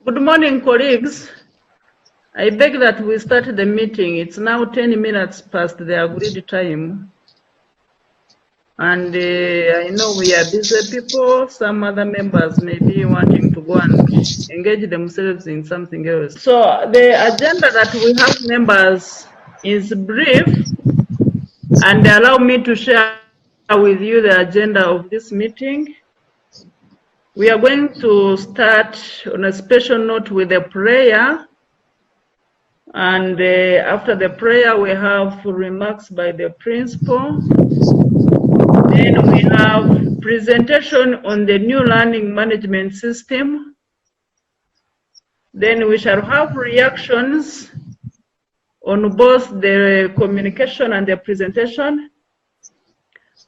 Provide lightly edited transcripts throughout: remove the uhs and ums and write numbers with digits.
Good morning, colleagues. I beg that we start the meeting. It's now 10 minutes past the agreed time. And I know we are busy people. Some other members may be wanting to go and engage themselves in something else. So the agenda that we have, members, is brief. And allow me to share with you the agenda of this meeting. We are going to start on a special note with a prayer. And after the prayer, we have remarks by the principal. Then we have presentation on the new learning management system. Then we shall have reactions on both the communication and the presentation.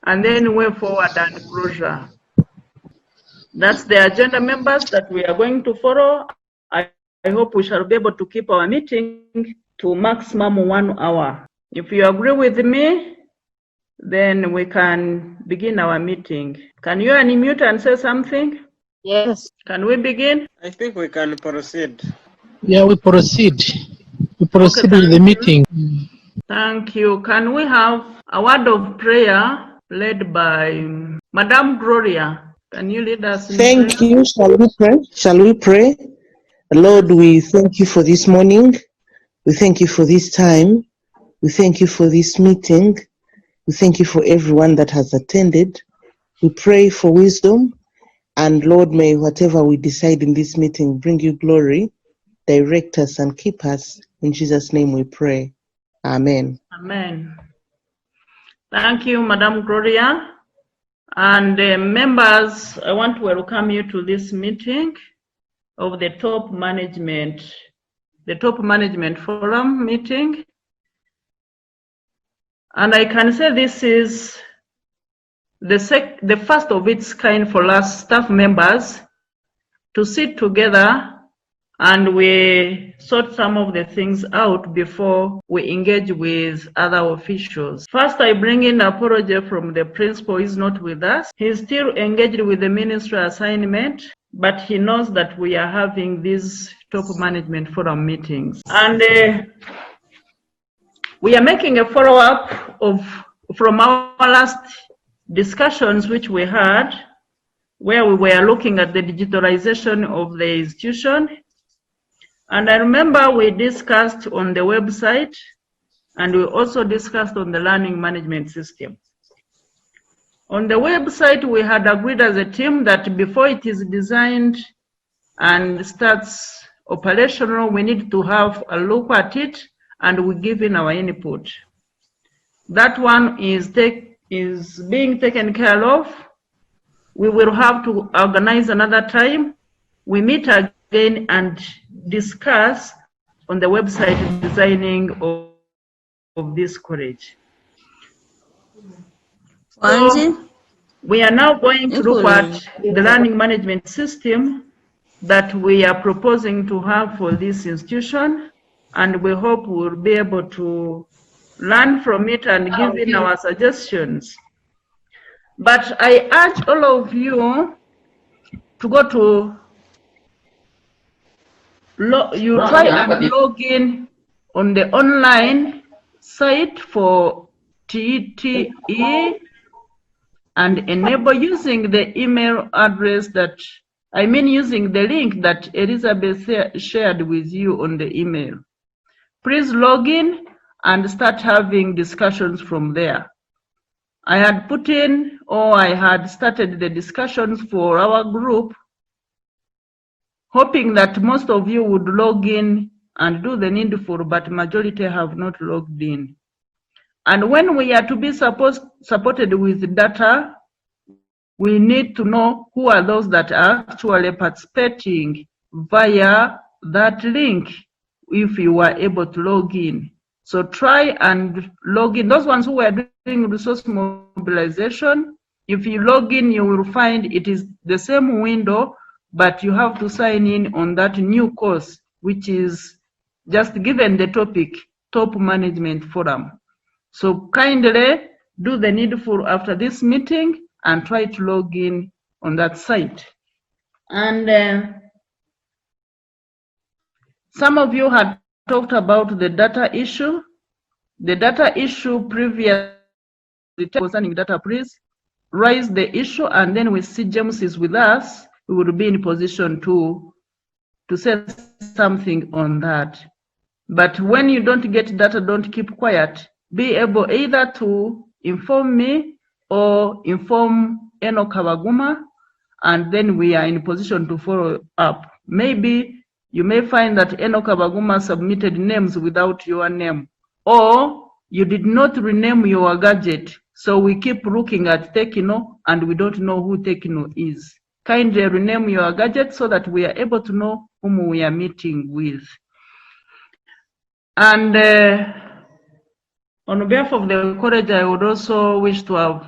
And then way forward and closure. That's the agenda, members, that we are going to follow. I hope we shall be able to keep our meeting to maximum 1 hour. If you agree with me, then we can begin our meeting. Can you unmute and say something? Yes. Can we begin? I think we can proceed. Yeah, we proceed. We proceed Okay, with the meeting. Thank you. Can we have a word of prayer led by Madame Gloria? Can you lead us in Thank prayer? you. Shall we pray? Shall we pray? Lord, we thank you for this morning. We thank you for this time. We thank you for this meeting. We thank you for everyone that has attended. We pray for wisdom. And Lord, may whatever we decide in this meeting bring you glory, direct us and keep us. In Jesus' name we pray. Amen. Amen. Thank you, Madame Gloria. And members, I want to welcome you to this meeting of the top management forum meeting. And I can say this is the first of its kind for us staff members to sit together and we sort some of the things out before we engage with other officials. First, I bring in an apology from the principal. He's not with us. He's still engaged with the ministry assignment, but he knows that we are having these top management forum meetings. And we are making a follow-up from our last discussions which we had, where we were looking at the digitalization of the institution. And I remember we discussed on the website, and we also discussed on the learning management system. On the website, we had agreed as a team that before it is designed and starts operational, we need to have a look at it and we give in our input. That one is being taken care of. We will have to organize another time. We meet again and discuss on the website designing of this college. So we are now going to look at the learning management system that we are proposing to have for this institution, and we hope we'll be able to learn from it and give in our suggestions. But I urge all of you to go to try and log in on the online site for TTE and enable using the email address using the link that Elizabeth shared with you on the email. Please log in and start having discussions from there. I had started the discussions for our group, hoping that most of you would log in and do the needful, but majority have not logged in. And when we are to be supported with data, we need to know who are those that are actually participating via that link if you are able to log in. So try and log in. Those ones who are doing resource mobilization, if you log in, you will find it is the same window, but you have to sign in on that new course, which is just given the topic, Top Management Forum. So kindly do the needful after this meeting and try to log in on that site. And Some of you had talked about the data issue. The data issue previously concerning data, please raise the issue, and then we see James is with us. We will be in position to say something on that. But when you don't get data, don't keep quiet. Be able either to inform me or inform Eno Kawaguma, and then we are in position to follow up. Maybe you may find that Eno Kawaguma submitted names without your name, or you did not rename your gadget. So we keep looking at Tekino and we don't know who Tekino is. Kindly rename your gadget so that we are able to know whom we are meeting with. And on behalf of the college, I would also wish to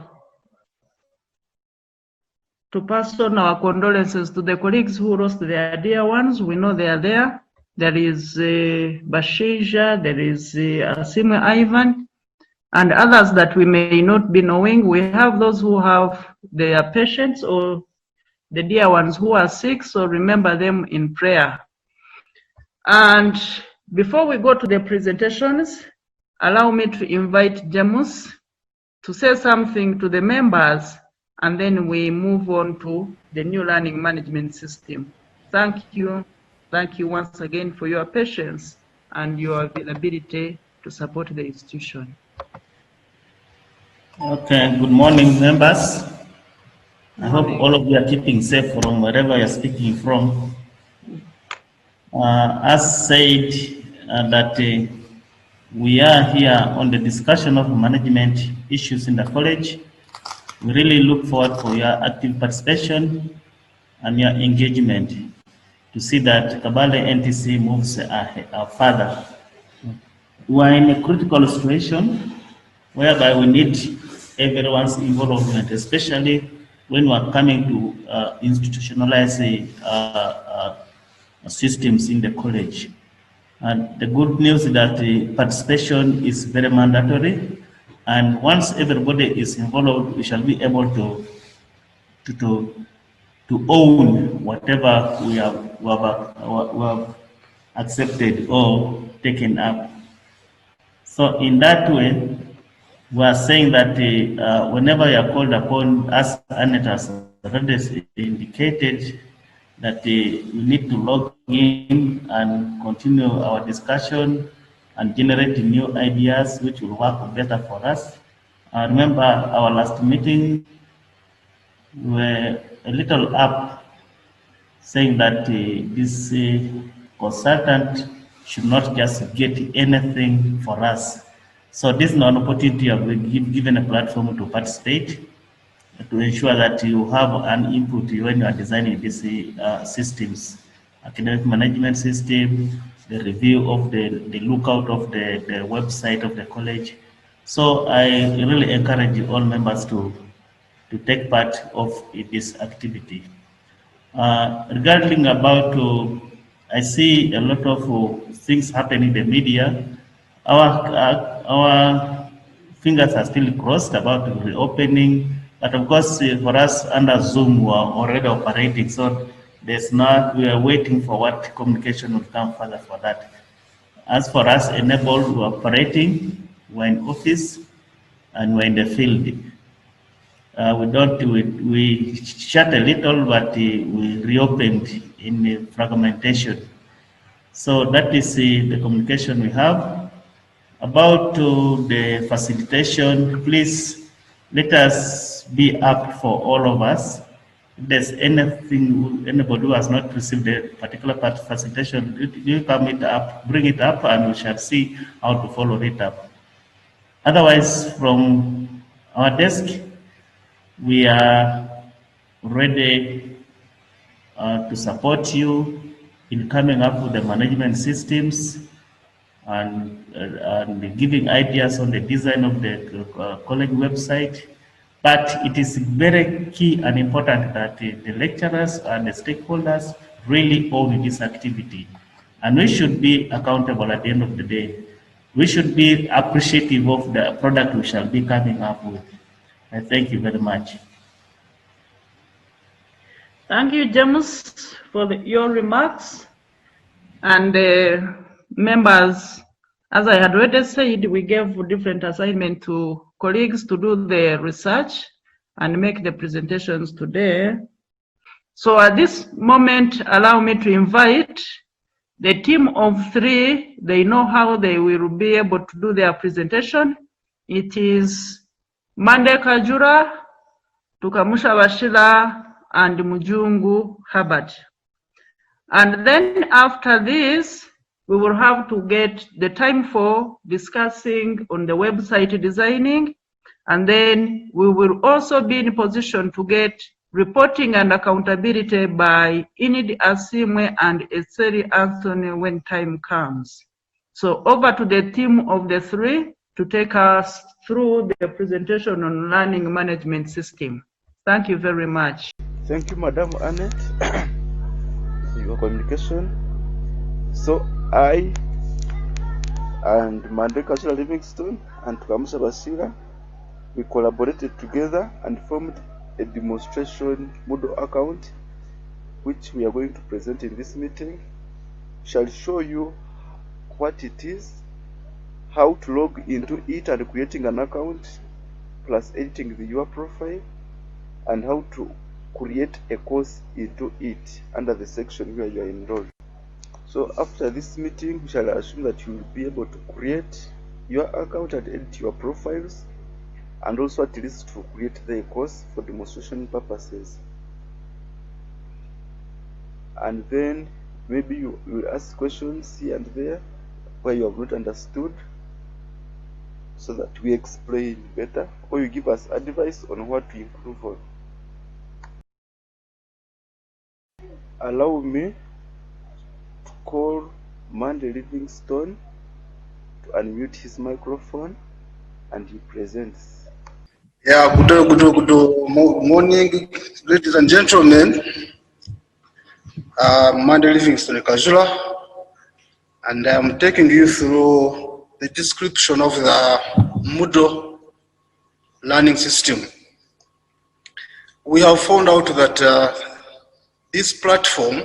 pass on our condolences to the colleagues who lost their dear ones. We know they are there. There is Bashija, there is Asime Ivan, and others that we may not be knowing. We have those who have their patients or the dear ones who are sick, so remember them in prayer. And before we go to the presentations, allow me to invite James to say something to the members, and then we move on to the new learning management system. Thank you. Thank you once again for your patience and your availability to support the institution. Okay, good morning, members. I hope all of you are keeping safe from wherever you're speaking from. As said, that we are here on the discussion of management issues in the college. We really look forward for your active participation and your engagement to see that Kabale NTC moves further. We are in a critical situation whereby we need everyone's involvement, especially when we are coming to institutionalize systems in the college. And the good news is that the participation is very mandatory, and once everybody is involved, we shall be able to own whatever we have accepted or taken up. So in that way, we are saying that whenever you are called upon, as Annette has already indicated, that we need to log in and continue our discussion and generate new ideas which will work better for us. Remember our last meeting, we were a little up saying that this consultant should not just get anything for us. So this is an opportunity of given a platform to participate, to ensure that you have an input when you are designing these systems, academic management system, the review of the lookout of the website of the college. So I really encourage all members to take part of this activity. Regarding about, I see a lot of things happening in the media. Our fingers are still crossed about reopening, but of course for us under Zoom we are already operating, so there's not, we are waiting for what communication will come further for that. As for us enabled, we're operating, we're in office and we're in the field. We shut a little, but we reopened in fragmentation. So that is the communication we have. About the facilitation, please let us be up for all of us. If there's anything, anybody who has not received a particular part facilitation, you come it up, bring it up, and we shall see how to follow it up. Otherwise, from our desk, we are ready to support you in coming up with the management systems and giving ideas on the design of the college website. But it is very key and important that the lecturers and the stakeholders really own this activity. And we should be accountable at the end of the day. We should be appreciative of the product we shall be coming up with. I thank you very much. Thank you, James, for your remarks. And members, as I had already said, we gave different assignments to colleagues to do the research and make the presentations today. So at this moment, allow me to invite the team of 3. They know how they will be able to do their presentation. It is Mande Kajura, Tukamushaba Sheila, and Mujungu Herbert. And then after this, we will have to get the time for discussing on the website designing, and then we will also be in position to get reporting and accountability by Inid Asimwe and Eseri Anthony when time comes. So over to the team of the 3 to take us through the presentation on learning management system. Thank you very much. Thank you, Madam Annette, for your communication. So I and Mandeka Sheila Livingstone and Tukamushaba Sheila, we collaborated together and formed a demonstration Moodle account, which we are going to present in this meeting. Shall show you what it is, how to log into it and creating an account, plus editing the user profile, and how to create a course into it under the section where you are enrolled. So after this meeting, we shall assume that you will be able to create your account and edit your profiles, and also at least to create the course for demonstration purposes. And then maybe you will ask questions here and there where you have not understood, so that we explain better, or you give us advice on what to improve on. Allow me to call Mandy Livingstone to unmute his microphone and he presents. Yeah, good morning, ladies and gentlemen. Mandy Livingstone Kajura, and I'm taking you through the description of the Moodle learning system. We have found out that this platform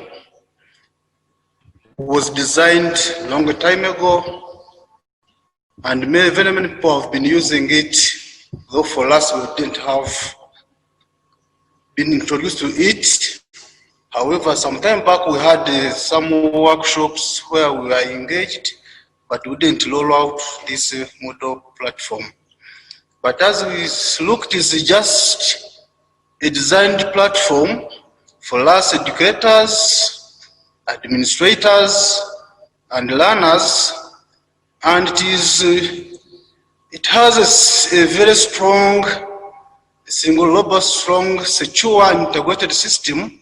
was designed a long time ago, and very many people have been using it, though for us we didn't have been introduced to it. However, some time back we had some workshops where we were engaged, but we didn't roll out this Moodle platform. But as we looked, it's just a designed platform for us educators, administrators, and learners, and it has a very strong, single robust, strong, secure, integrated system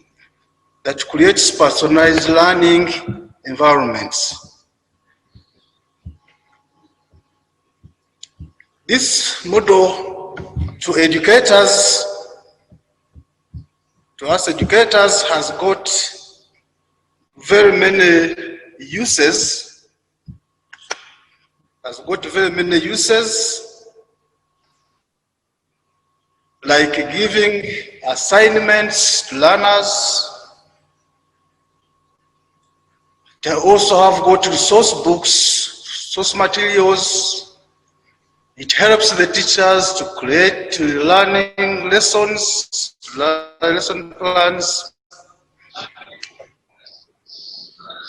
that creates personalized learning environments. This model to educators, to us educators, has got very many uses. Like giving assignments to learners. They also have got resource books, source materials. It helps the teachers to create learning lessons, lesson plans.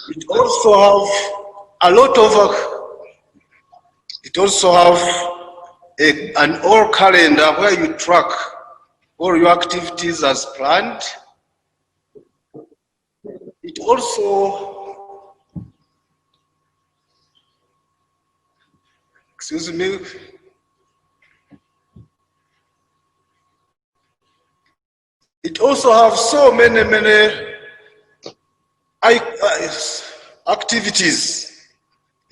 It also have an all calendar where you track all your activities as planned. It also, it also have so many activities.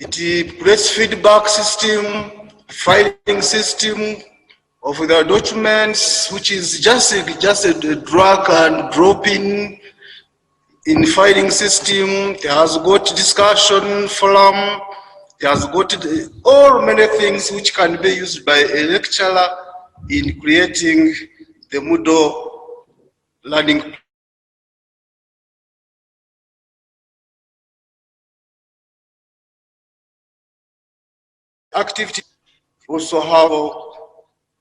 It creates feedback system, filing system of the documents, which is just a drag and drop in filing system. It has got discussion forum. It has got all many things which can be used by a lecturer in creating the Moodle learning activity. Also have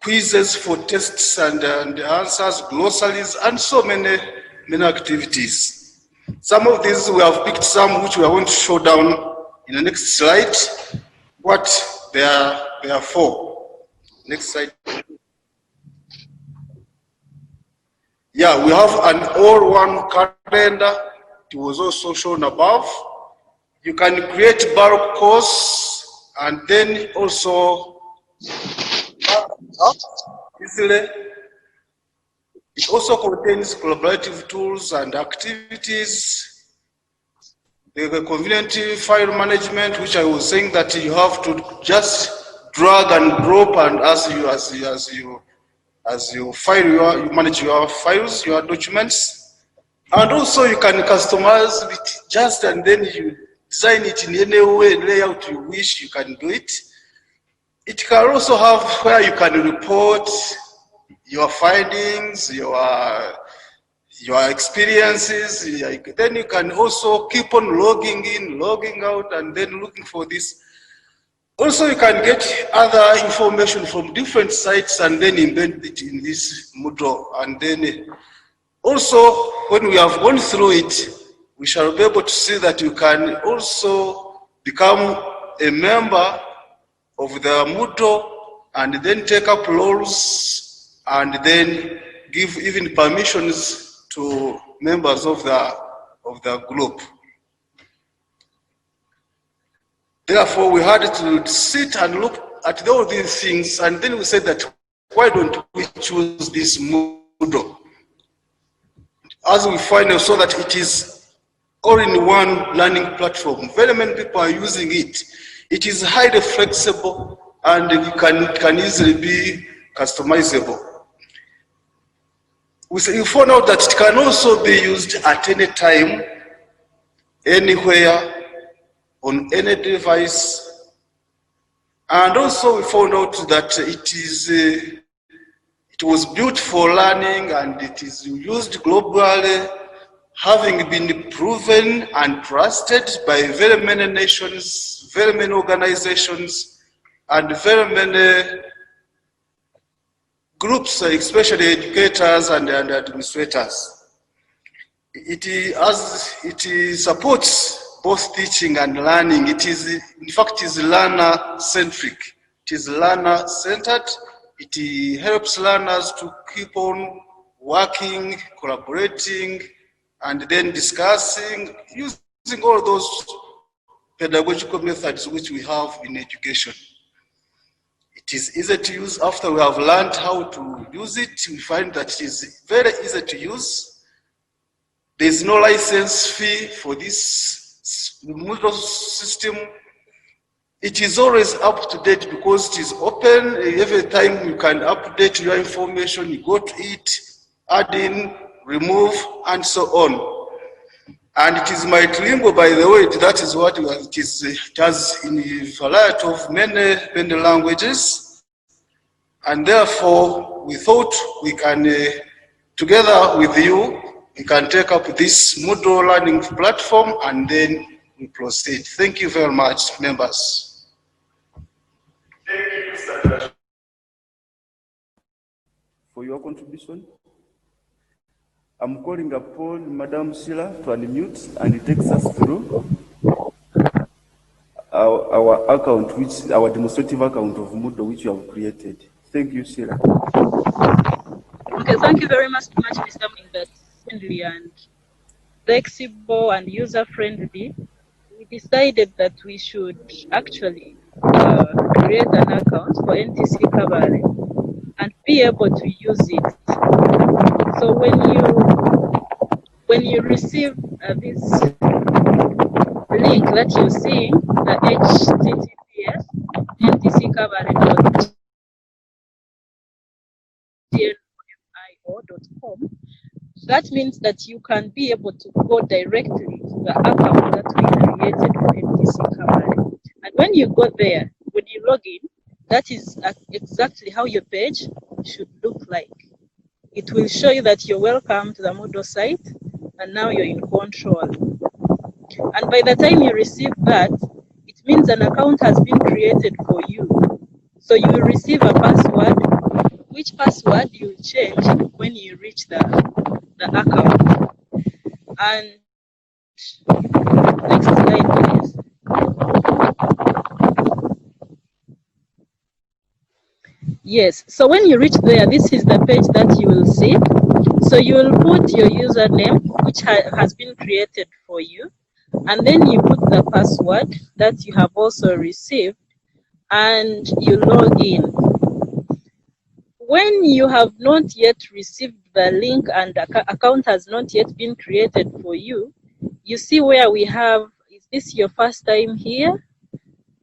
quizzes for tests and answers, glossaries, and so many activities. Some of these we have picked some which we are going to show down in the next slide what they are for. Next slide. Yeah, we have an all-one calendar. It was also shown above. You can create bulk course and then also easily. It also contains collaborative tools and activities. The convenient file management, which I was saying that you have to just drag and drop, and as you manage your files, your documents, and also you can customize it just and then you design it in any way, layout you wish. You can do it. It can also have where you can report your findings, your experiences. Then you can also keep on logging in, logging out, and then looking for this. Also, you can get other information from different sites and then embed it in this Moodle. And then also, when we have gone through it, we shall be able to see that you can also become a member of the Moodle and then take up roles and then give even permissions to members of the group. Therefore, we had to sit and look at all these things, and then we said that why don't we choose this Moodle? As we find so that it is all-in-one learning platform. Very many people are using it. It is highly flexible and it can easily be customizable. We found out that it can also be used at any time, anywhere, on any device. And also we found out that it was built for learning and it is used globally, having been proven and trusted by very many nations, very many organizations, and very many groups, especially educators and administrators. It supports both teaching and learning. It is, in fact, is learner-centric. It is learner-centered. It helps learners to keep on working, collaborating, and then discussing, using all those pedagogical methods which we have in education. It is easy to use. After we have learned how to use it, we find that it is very easy to use. There is no license fee for this Moodle system. It is always up to date because it is open. Every time you can update your information, you go to it, add in, remove, and so on. And it is multilingual, by the way. That is what it is. It has in a variety of many languages. And therefore, we thought we can, together with you, we can take up this Moodle learning platform and then we proceed. Thank you very much, members. Thank you, Mr. for your contribution. I'm calling upon Madam Sheila to unmute and it takes us through our account, our demonstrative account of Moodle, which you have created. Thank you, Sheila. Okay, thank you very much, Mr. That's friendly and flexible and user-friendly. We decided that we should actually create an account for NTC-Kabale and be able to use it. So when you receive this link that you're seeing, the https ntc-kabale.com, that means that you can be able to go directly to the account that we created for NTC-Kabale. And when you go there, when you log in, that is exactly how your page should look like. It will show you that you're welcome to the Moodle site, and now you're in control. And by the time you receive that, it means an account has been created for you. So you will receive a password, which password you'll change when you reach the account. And next slide, please. Yes, so when you reach there, this is the page that you will see. So you will put your username, which has been created for you, and then you put the password that you have also received, and you log in. When you have not yet received the link and the account has not yet been created for you, you see where we have, is this your first time here?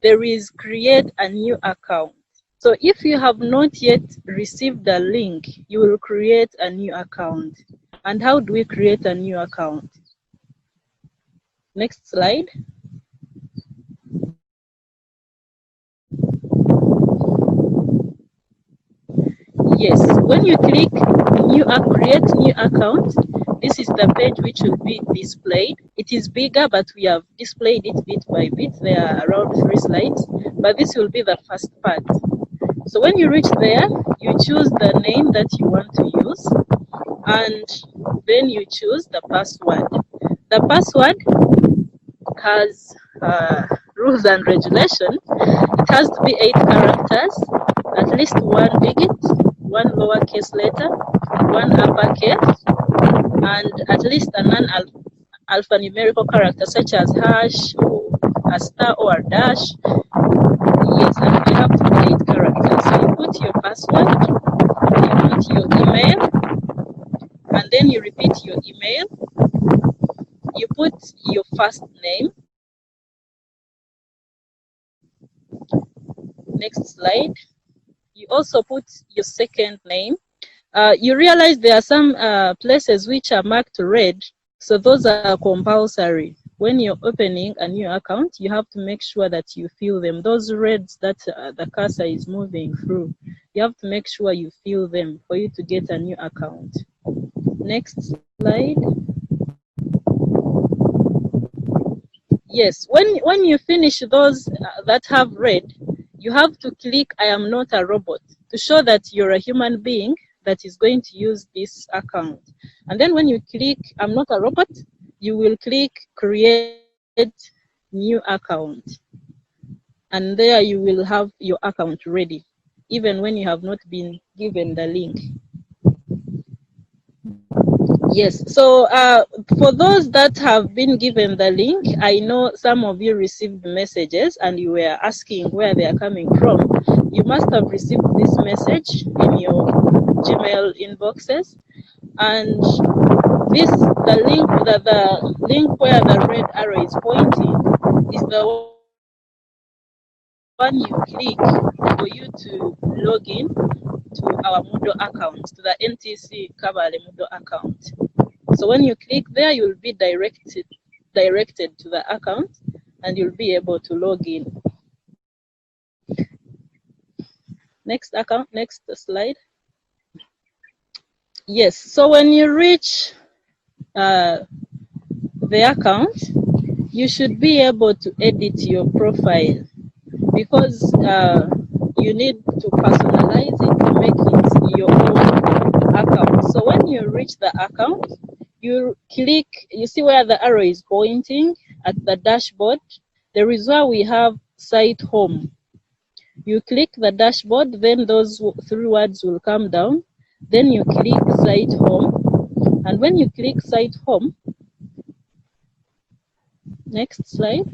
There is create a new account. So if you have not yet received the link, you will create a new account. And how do we create a new account? Next slide. Yes, when you click create new account, this is the page which will be displayed. It is bigger, but we have displayed it bit by bit. There are around 3 slides, but this will be the first part. So when you reach there, you choose the name that you want to use, and then you choose the password. The password has rules and regulations. It has to be 8 characters, at least 1 digit, 1 lowercase letter, 1 uppercase, and at least a non-alphanumerical character such as hash, or a star, or a dash. Yes, and you have to be 8 characters. So you put your password, you put your email, and then you repeat your email. You put your first name. Next slide. You also put your second name. You realize there are some places which are marked red, so those are compulsory. When you're opening a new account, you have to make sure that you fill them. Those reds that the cursor is moving through, you have to make sure you fill them for you to get a new account. Next slide. Yes, when you finish those that have red, you have to click I am not a robot to show that you're a human being that is going to use this account. And then when you click I'm not a robot, you will click create new account. And there you will have your account ready, even when you have not been given the link. Yes, so for those that have been given the link, I know some of you received messages and you were asking where they are coming from. You must have received this message in your Gmail inboxes, and the link where the red arrow is pointing is the one you click for you to log in to our Moodle account, to the NTC-Kabale Moodle account. So when you click there, you'll be directed to the account and you'll be able to log in. Next slide. Yes, so when you reach the account, you should be able to edit your profile, because you need to personalize it to make it your own account. So when you reach the account, you click, you see where the arrow is pointing at the dashboard. There is where we have site home. You click the dashboard, then those 3 words will come down. Then you click site home. And when you click site home, next slide.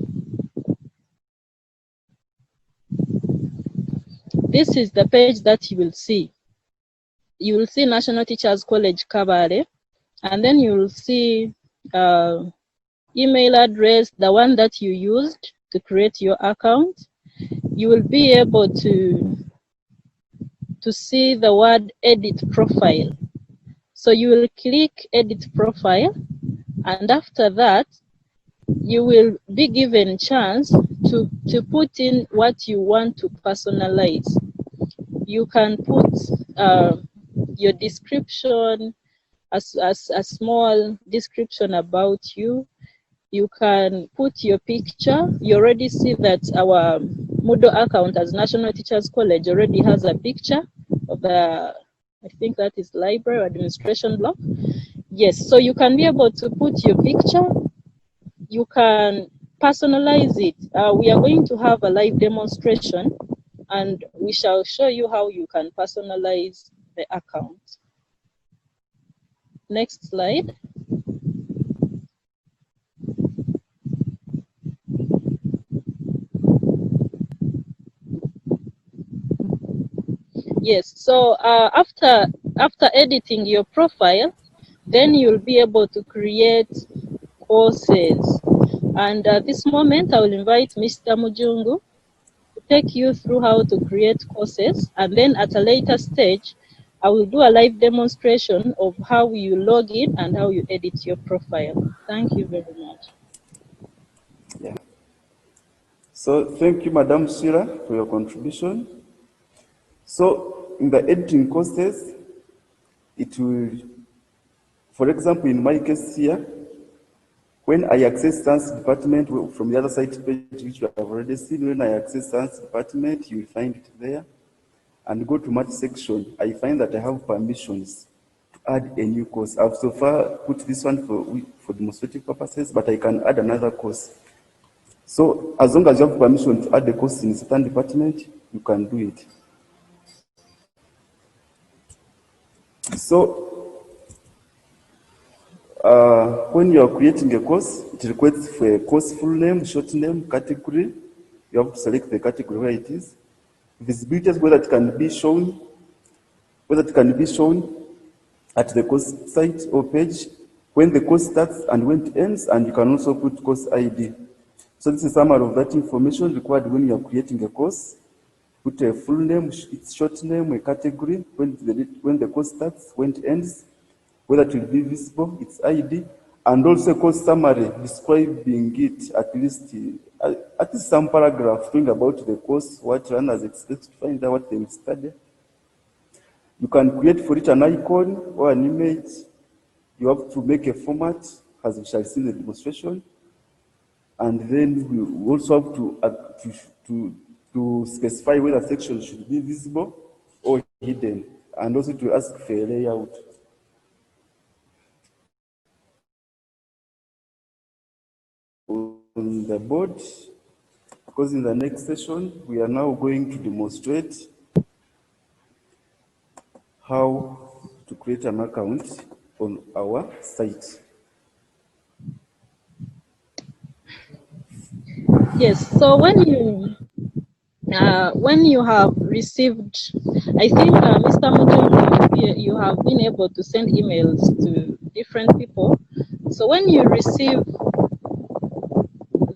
This is the page that you will see. You will see National Teachers College Kabale, and then you will see email address, the one that you used to create your account. You will be able to see the word edit profile. So you will click edit profile, and after that, you will be given chance to put in what you want to personalize. You can put your description, a small description about you. You can put your picture. You already see that our Moodle account as National Teachers College already has a picture of the, I think that is library or administration block. Yes, so you can be able to put your picture. You can personalize it. We are going to have a live demonstration and we shall show you how you can personalize the account. Next slide. Yes, so after editing your profile, then you'll be able to create courses. And at this moment, I will invite Mr. Mujungu to take you through how to create courses. And then at a later stage, I will do a live demonstration of how you log in and how you edit your profile. Thank you very much. Yeah. So thank you, Madam Sheila, for your contribution. So in the editing courses, it will, for example, in my case here, when I access Science Department from the other site page, which you have already seen, when I access Science Department, you will find it there. And go to Math section, I find that I have permissions to add a new course. I've so far put this one for demonstrative purposes, but I can add another course. So as long as you have permission to add a course in a certain department, you can do it. So when you are creating a course, it requests for a course full name, short name, category. You have to select the category where it is. Visibility, whether it can be shown at the course site or page, when the course starts and when it ends, and you can also put course ID. So this is a summary of that information required when you are creating a course. Put a full name, its short name, a category, when the course starts, when it ends, whether it will be visible, its ID, and also a course summary describing it, at least some paragraph talking about the course, what runners expect to find out, what they will study. You can create for it an icon or an image. You have to make a format, as we shall see in the demonstration. And then we also have to specify whether sections should be visible or hidden, and also to ask for a layout. On the board, because in the next session, we are now going to demonstrate how to create an account on our site. Yes, so when you have received, I think Mr. Mujungu, you have been able to send emails to different people. So when you receive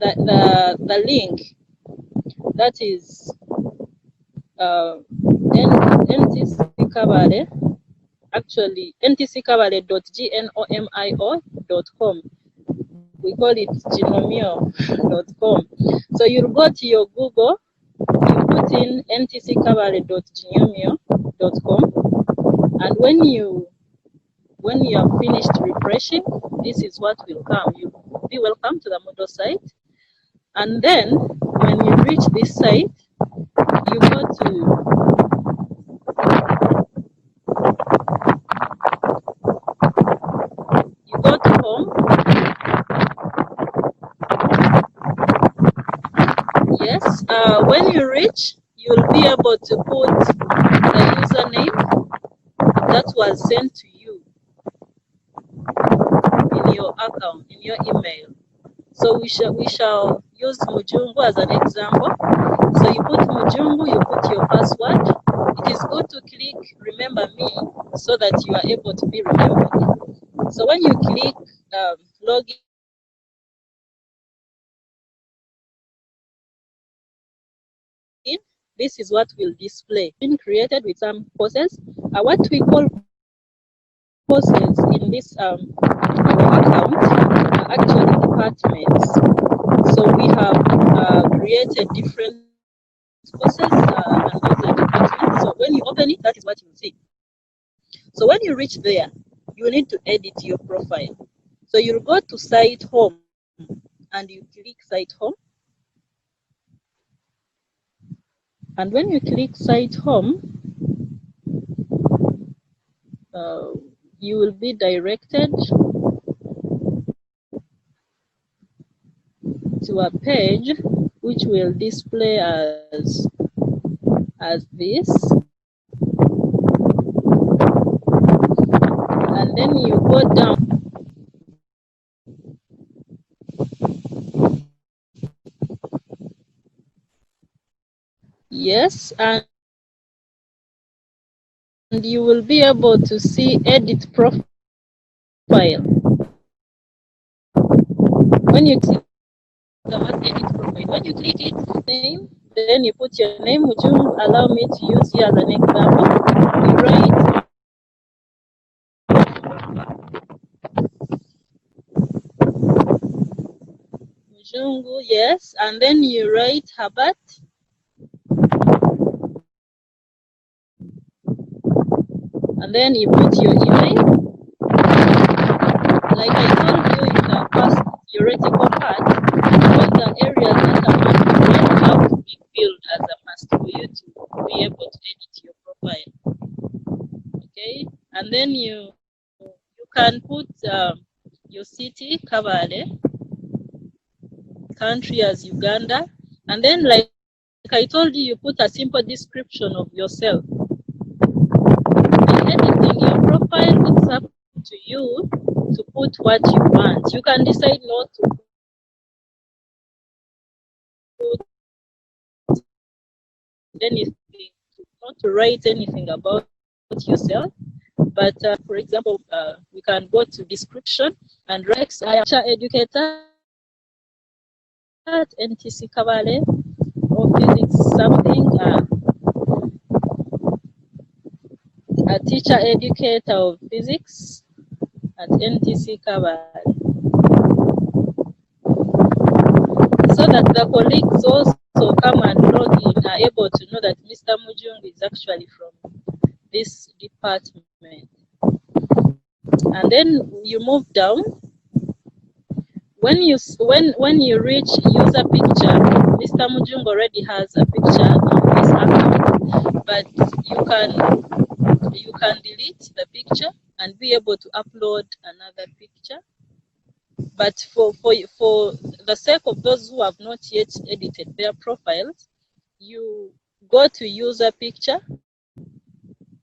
the link, that is NTC-Kabale, actually NTC-Kabale.gnomio.com. We call it genomio.com. So you'll go to your Google, you put in NTC-Kabale.genomio.com, and when you have finished refreshing, this is what will come. You'll be welcome to the Moodle site. And then when you reach this site, you go to home. Yes, when you reach, you'll be able to put the username that was sent to you in your account, in your email. So we shall use Mujungu as an example. So you put Mujungu, you put your password. It is good to click remember me so that you are able to be remembered. So when you click login, this is what will display. Been created with some courses. What we call courses in this account are actually departments. So we have created different courses and those are departments. So when you open it, that is what you will see. So when you reach there, you need to edit your profile. So you'll go to site home and you click site home. And when you click site home, you will be directed to a page which will display as this. And then you go down. Yes, and you will be able to see edit profile. When you click the word edit profile, when you click it, name, then you put your name, Mujungu. Allow me to use you as an example. You write Mujungu, yes, and then you write Herbert. And then you put your email. Like I told you in the first theoretical part, all the areas that are marked red have to be filled as a must for you to be able to edit your profile. Okay, and then you can put your city, Kabale, country as Uganda, and then like I told you, you put a simple description of yourself. And anything, your profile, it's up to you to put what you want. You can decide not to put anything, not to write anything about yourself. But for example, we can go to description and write, I am an educator at NTC-Kabale or physics something, a teacher educator of physics at NTC-Kabale. So that the colleagues also come and log in, are able to know that Mr. Mujungu is actually from this department. And then you move down. When you reach user picture, Mr. Mujungu already has a picture on this account, but you can delete the picture and be able to upload another picture. But for the sake of those who have not yet edited their profiles, you go to user picture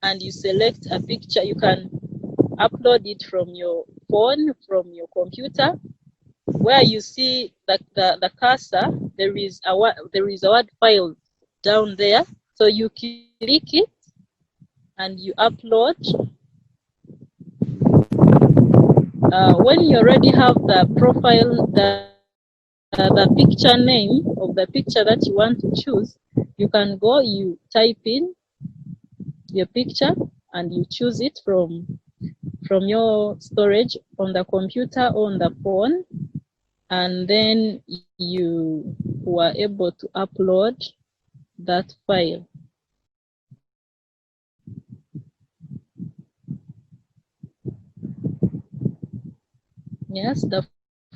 and you select a picture. You can upload it from your phone, from your computer. Where you see the cursor, there is a word file down there. So you click it and you upload. When you already have the profile, the picture name of the picture that you want to choose, you can go, you type in your picture and you choose it from your storage on the computer or on the phone, and then you were able to upload that file. Yes, the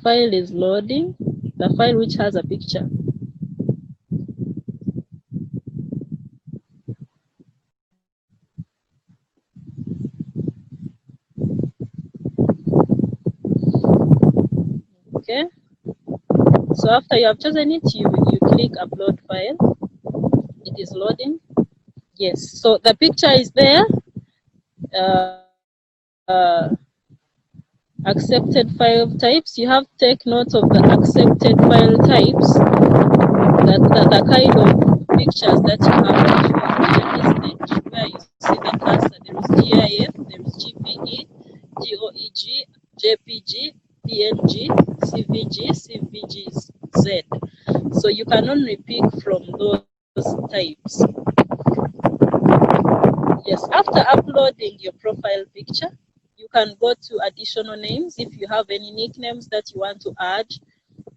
file is loading, the file which has a picture. Okay, so after you have chosen it, you click upload file. It is loading. Yes, so the picture is there. Accepted file types. You have to take note of the accepted file types, the kind of pictures that you have listed, where you see the cursor. There is GIF, there is GPE, GOEG, JPG, PNG, CVG, CVGZ. So you can only pick from those types. Yes, after uploading your profile picture, you can go to additional names if you have any nicknames that you want to add.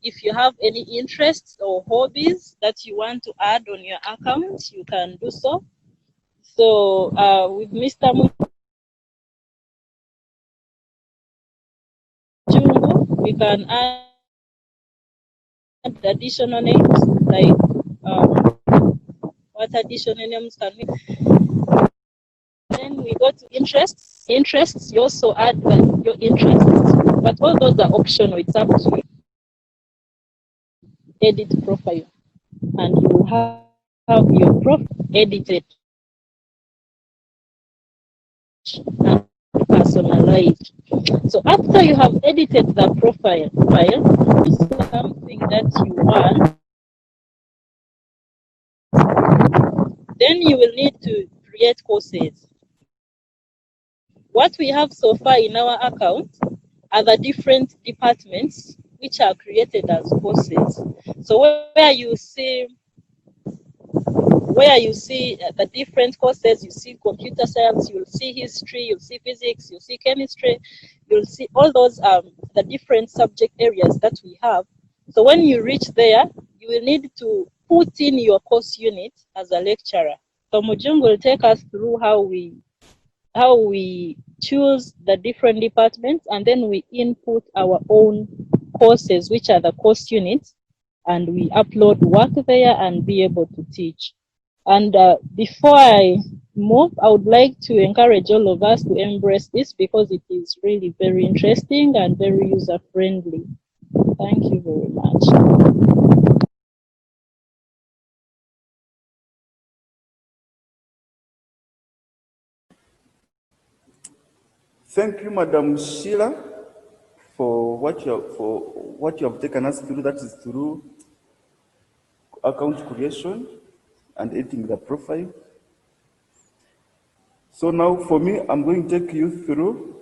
If you have any interests or hobbies that you want to add on your account, you can do so. So with Mr. Mujungu, we can add additional names like what what additional names can we? Then we go to interests. Interests, you also add your interests, but all those are optional. It's up to you. Edit profile, and you will have your profile edited and personalized. So after you have edited the profile, something that you want, then you will need to create courses. What we have so far in our account are the different departments which are created as courses. So where you see the different courses, you see computer science, you'll see history, you'll see physics, you'll see chemistry, you'll see all those the different subject areas that we have. So when you reach there, you will need to put in your course unit as a lecturer. So Mujungu will take us through how we choose the different departments, and then we input our own courses, which are the course units, and we upload work there and be able to teach. And before I move, I would like to encourage all of us to embrace this because it is really very interesting and very user-friendly. Thank you very much. Thank you, Madam Sheila, for what you have taken us through. That is through account creation and editing the profile. So now for me, I'm going to take you through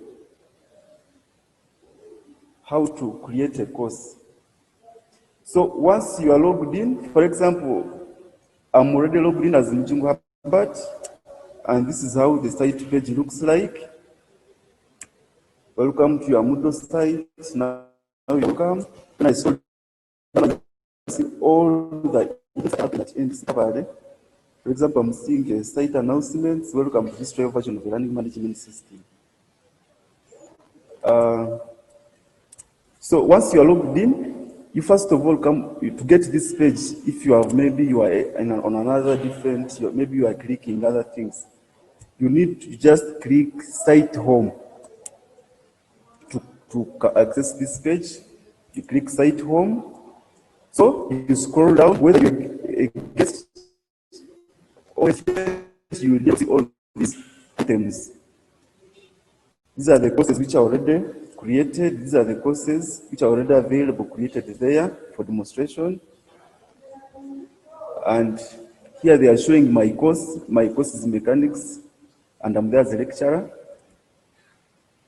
how to create a course. So once you are logged in, for example, I'm already logged in as Mujungu Herbert, and this is how the site page looks like. Welcome to your Moodle site. Now you welcome. And I see all the NTC-Kabale. For example, I'm seeing a site announcements. Welcome to this trial version of the learning management system. So once you are logged in, you first of all come to get this page. If you have, maybe you are on another different, maybe you are clicking other things. You need to just click site home to access this page. You click site home. So you scroll down, whether you get or you will see all these items. These are the courses which are already created. These are the courses which are already available, created there for demonstration. And here they are showing my course. My course is mechanics, and I'm there as a lecturer.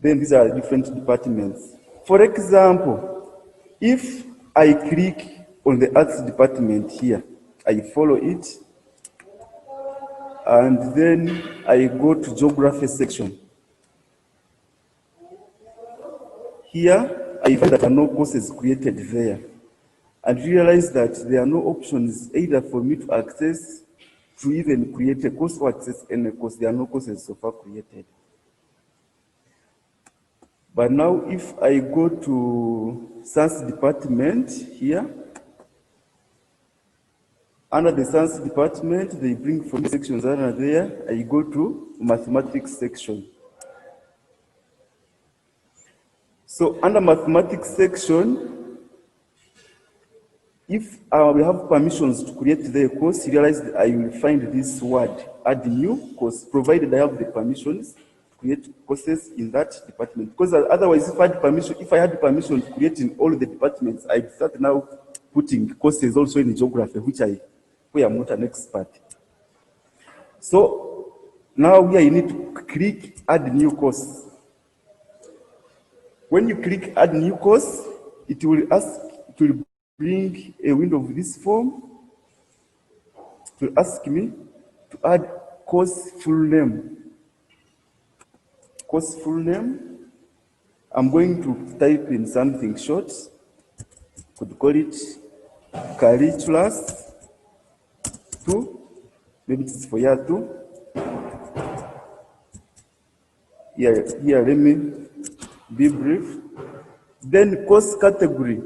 Then these are different departments. For example, if I click on the arts department here, I follow it, and then I go to geography section. Here, I find that there are no courses created there, and realize that there are no options either for me to access, to even create a course or access any course. There are no courses so far created. But now if I go to science department here, under the science department, they bring for me sections that are there. I go to mathematics section. So under mathematics section, if we have permissions to create the course, you realize that I will find this word, add new course, provided I have the permissions to create courses in that department. Because otherwise, if I had permission to create in all the departments, I'd start now putting courses also in geography, where I'm not an expert. So now here you need to click add new course. When you click add new course, it will bring a window of this form to ask me to add course full name. Course full name, I'm going to type in something short. Could call it Calculus 2, maybe it's for year 2. Here, let me be brief. Then course category.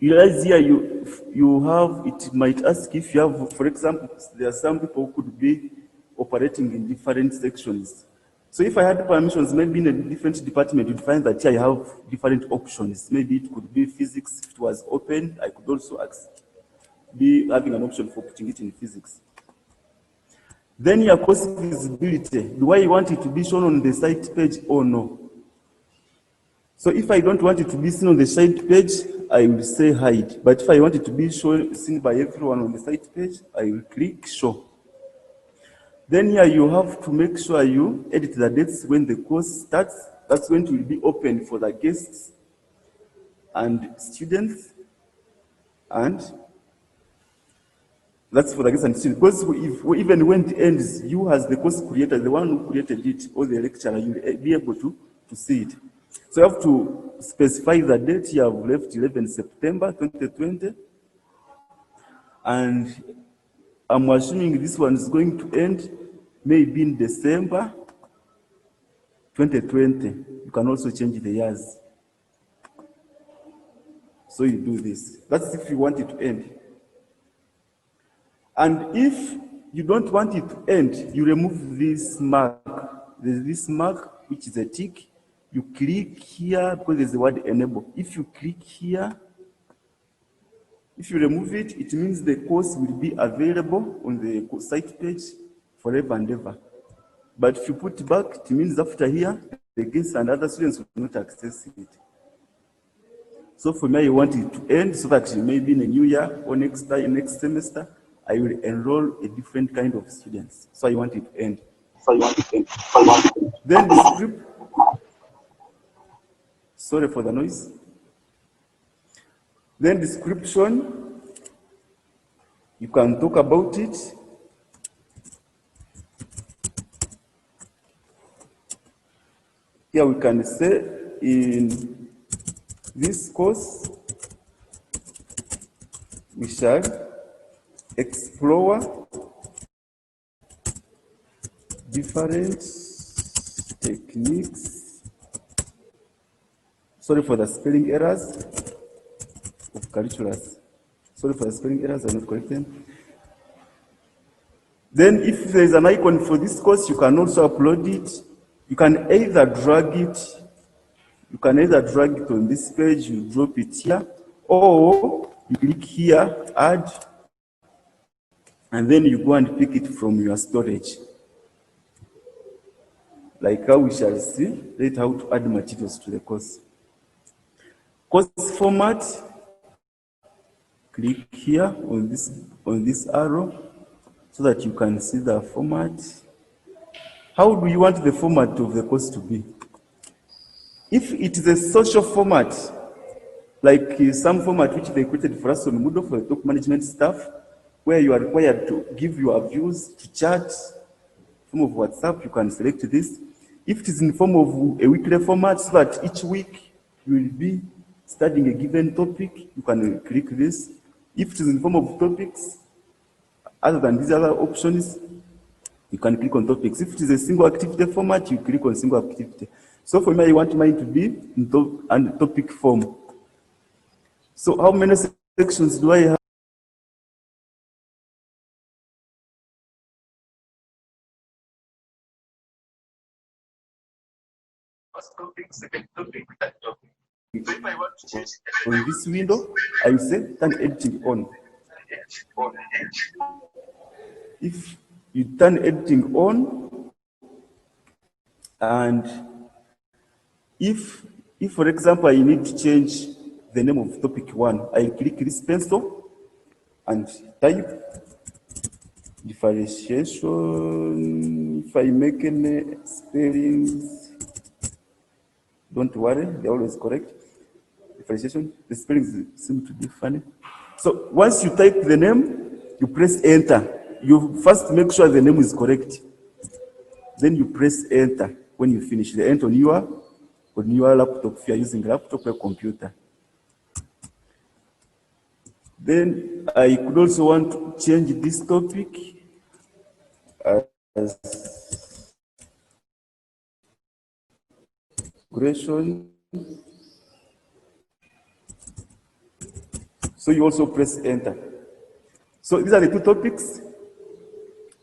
realize here you have, it might ask if you have, for example, there are some people who could be operating in different sections. So if I had permissions, maybe in a different department, you'd find that here I have different options. Maybe it could be physics. If it was open, I could also be having an option for putting it in physics. Then your course visibility. Do I want it to be shown on the site page or no? So if I don't want it to be seen on the site page, I will say hide. But if I want it to be seen by everyone on the site page, I will click show. Then here you have to make sure you edit the dates when the course starts. That's when it will be open for the guests and students. And that's for the guests and students. Because even when it ends, you as the course creator, the one who created it, or the lecturer, you'll be able to see it. So you have to specify the date. You have left 11 September 2020. And I'm assuming this one is going to end maybe in December 2020. You can also change the years. So you do this. That's if you want it to end. And if you don't want it to end, you remove this mark. There's this mark, which is a tick. You click here because there's the word enable. If you click here, if you remove it, it means the course will be available on the site page forever and ever. But if you put it back, it means after here, the guests and other students will not access it. So for me, I want it to end so that maybe in a new year or next semester, I will enroll a different kind of students. So I want it to end. Then the script. Sorry for the noise. Then description, you can talk about it. Here we can say in this course, we shall explore different techniques. Sorry for the spelling errors of calculus. Sorry for the spelling errors, I'm not correcting. Then if there is an icon for this course, you can also upload it. You can either drag it, on this page, you drop it here, or you click here, add, and then you go and pick it from your storage. Like how we shall see later how to add materials to the course. Course format, click here on this arrow so that you can see the format. How do you want the format of the course to be? If it is a social format, like some format which they created for us on Moodle for the top management staff, where you are required to give your views to chat, form of WhatsApp, you can select this. If it is in the form of a weekly format, so that each week you will be studying a given topic, you can click this. If it is in the form of topics, other than these other options, you can click on topics. If it is a single activity format, you click on single activity. So for me, I want mine to be in topic form. So how many sections do I have? First topic, second topic, third topic. So if I want to change on this window, I will say turn editing on. If you turn editing on, and if for example I need to change the name of topic 1, I click this pencil and type differentiation. If I make any spellings, don't worry, they're always correct. Differentiation, the spellings seem to be funny. So once you type the name, you press enter. You first make sure the name is correct. Then you press enter when you finish. The enter on your laptop, if you are using a laptop or computer. Then I could also want to change this topic as migration So you also press enter. So these are the two topics.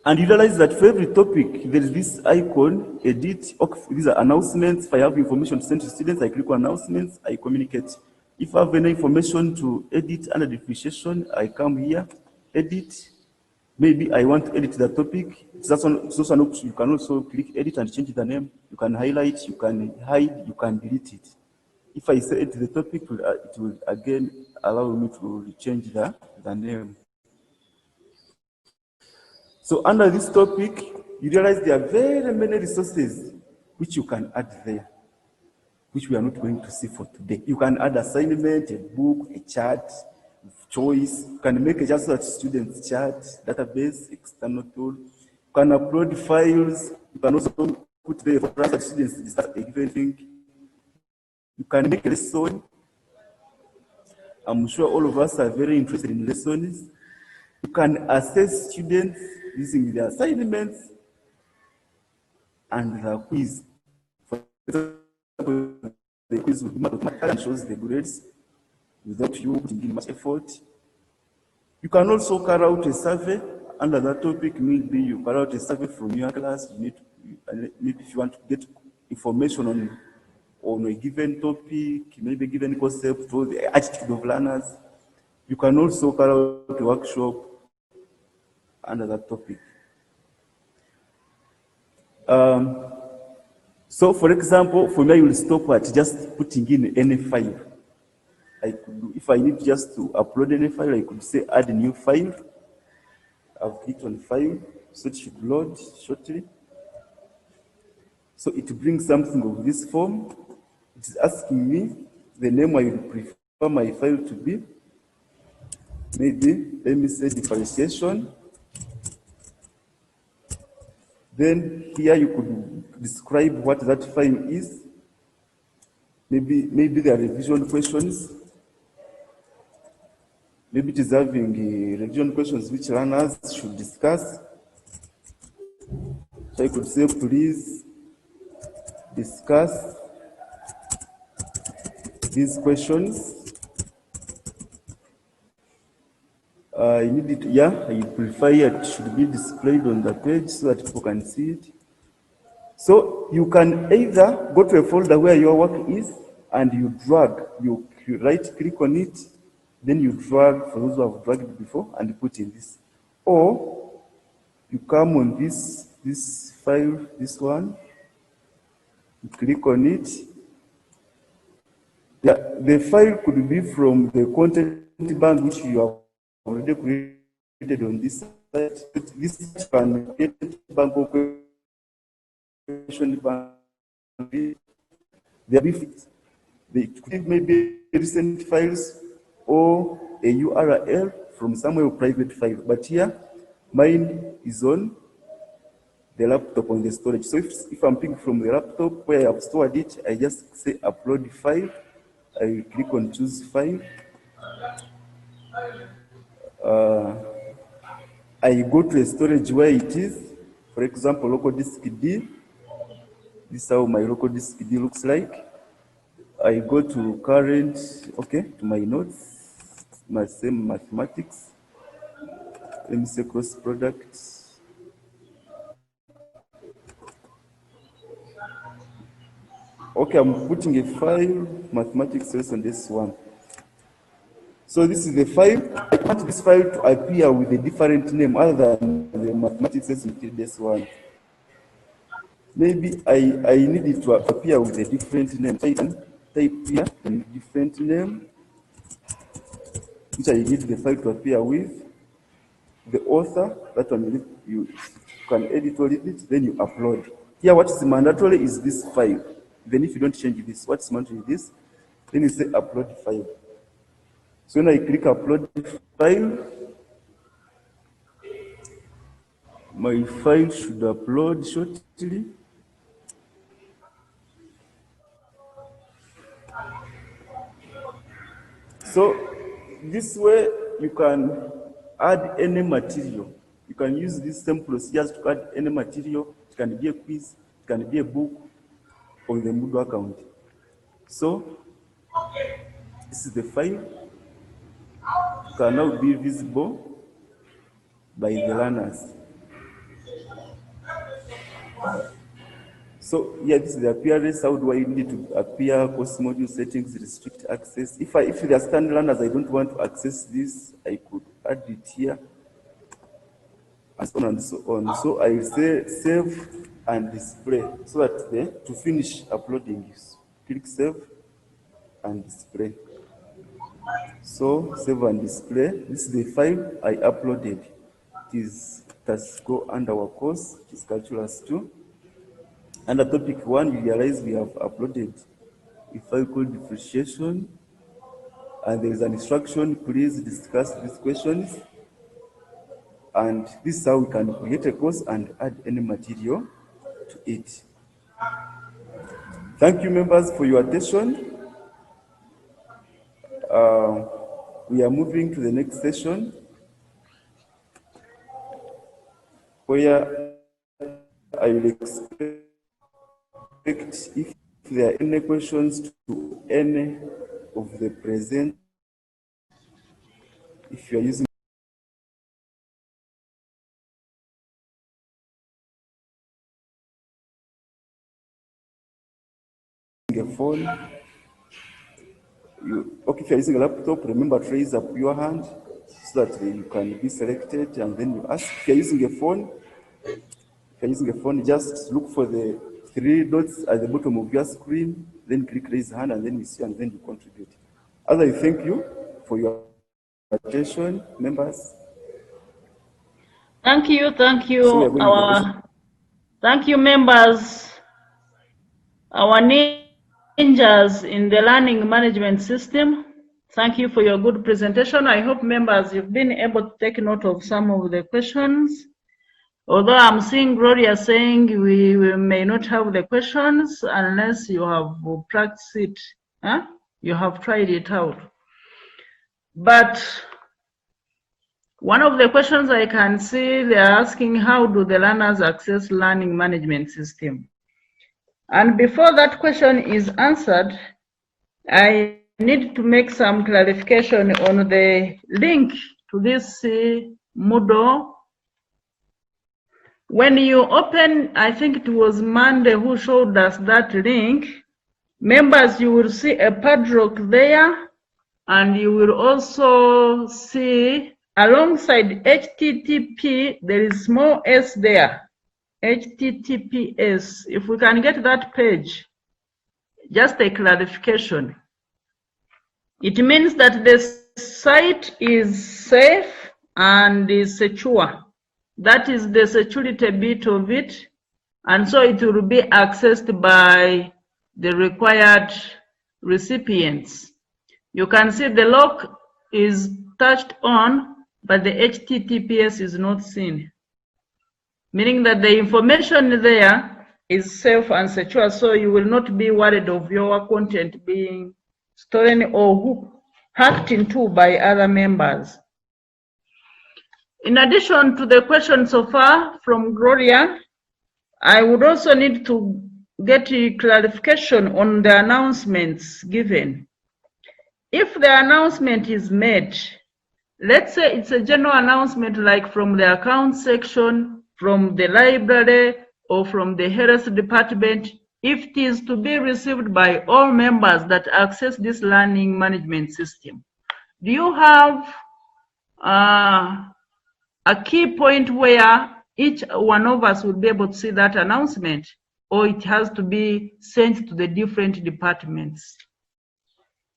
And you realize that for every topic, there is this icon, edit. Okay, these are announcements. If I have information to send to students, I click on announcements, I communicate. If I have any information to edit under differentiation, I come here, edit. Maybe I want to edit the topic. It's also an option. You can also click edit and change the name. You can highlight, you can hide, you can delete it. If I say edit the topic, it will again allow me to change the name. So under this topic, you realize there are very many resources which you can add there, which we are not going to see for today. You can add assignment, a book, a chart, choice. You can make a just that students chart, database, external tool. You can upload files. You can also put there for that students discuss a given thing. You can make a lesson. I'm sure all of us are very interested in lessons. You can assess students using the assignments and the quiz. For example, the quiz will be automatically shows the grades without you putting in much effort. You can also carry out a survey under that topic. Maybe you carry out a survey from your class. You need to, maybe if you want to get information on a given topic, maybe a given concept or the attitude of learners, you can also carry out a workshop under that topic. So for example, for me, I will stop at just putting in any file. I could, if I need just to upload any file, I could say add a new file. I've clicked on file, so it should load shortly. So it brings something of this form. It is asking me the name I would prefer my file to be. Maybe, let me say differentiation. Then here you could describe what that file is. Maybe there are revision questions. Maybe it is having revision questions which learners should discuss. So I could say, please discuss these questions. I need it, yeah, I prefer it should be displayed on the page so that people can see it. So you can either go to a folder where your work is and you drag, you right click on it, then you drag, for those who have dragged it before, and put in this. Or you come on this file, this one, you click on it. Yeah, the file could be from the content bank which you have already created on this site. This can get bank of question bank. There could maybe recent files or a URL from somewhere or private file. But here, mine is on the laptop on the storage. So if I'm picking from the laptop where I have stored it, I just say upload file. I will click on choose file. I go to a storage where it is. For example, local disk D. This is how my local disk D looks like. I go to current, okay, to my notes, my same mathematics. Let me say cross products. Okay, I'm putting a file, mathematics lesson this one. So this is the file. I want this file to appear with a different name other than the mathematics lesson this one. Maybe I need it to appear with a different name. So I can type here a different name, which I need the file to appear with. The author, that one you can edit or leave it, then you upload. Here what is mandatory is this file. Even if you don't change this, what's mandatory is this, then you say upload file. So when I click upload file, my file should upload shortly. So this way you can add any material. You can use these same procedures to add any material. It can be a quiz, it can be a book on the Moodle account. So this is the file. can now be visible by the learners. So here, this is the appearance. How do I need to appear? Course module settings, restrict access. If there are standard learners, I don't want to access this, I could add it here, and so on and so on. So I will say save and display. So that to finish uploading, you click save and display. So save and display. This is the file I uploaded. It does go under our course. It is Calculus 2. Under topic 1, you realize we have uploaded a file called differentiation, and there is an instruction, please discuss these questions. And this is how we can create a course and add any material to it. Thank you, members, for your attention. We are moving to the next session, where I will expect if there are any questions to any of the present. If you are using a phone, if you're using a laptop, remember to raise up your hand so that you can be selected, and then you ask. If you're using a phone, just look for the 3 dots at the bottom of your screen, then click raise hand, and then you see, and then you contribute. As I thank you for your attention, members. Thank you, So thank you, members. Our ninjas in the learning management system. Thank you for your good presentation. I hope, members, you've been able to take note of some of the questions. Although I'm seeing Gloria saying we may not have the questions unless you have practiced it, you have tried it out. But one of the questions I can see, they're asking, how do the learners access learning management system? And before that question is answered, I need to make some clarification on the link to this Moodle. When you open, I think it was Monday who showed us that link, members, you will see a padlock there, and you will also see alongside HTTP, there is small s there, HTTPS. If we can get that page, just a clarification. It means that the site is safe and is secure. That is the security bit of it, and so it will be accessed by the required recipients. You can see the lock is touched on, but the HTTPS is not seen, meaning that the information there is safe and secure, so you will not be worried of your content being stolen or hacked into by other members. In addition to the question so far from Gloria, I would also need to get a clarification on the announcements given. If the announcement is made, let's say it's a general announcement like from the account section, from the library, or from the health department, if it is to be received by all members that access this learning management system, do you have a key point where each one of us will be able to see that announcement, or it has to be sent to the different departments?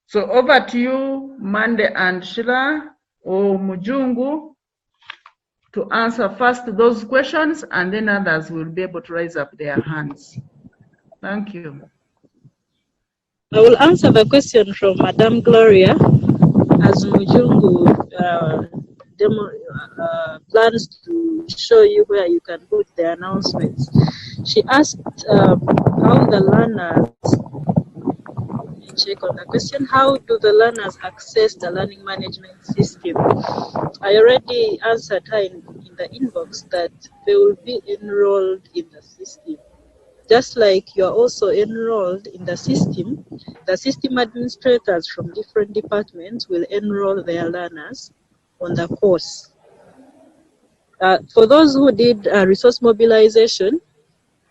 So over to you, Mande and Sheila or Mujungu, to answer first those questions, and then others will be able to raise up their hands. Thank you. I will answer the question from Madame Gloria as Mujungu plans to show you where you can put the announcements. She asked how the learners, check on the question, how do the learners access the learning management system? I already answered her in the inbox that they will be enrolled in the system. Just like you are also enrolled in the system administrators from different departments will enroll their learners on the course. For those who did resource mobilization,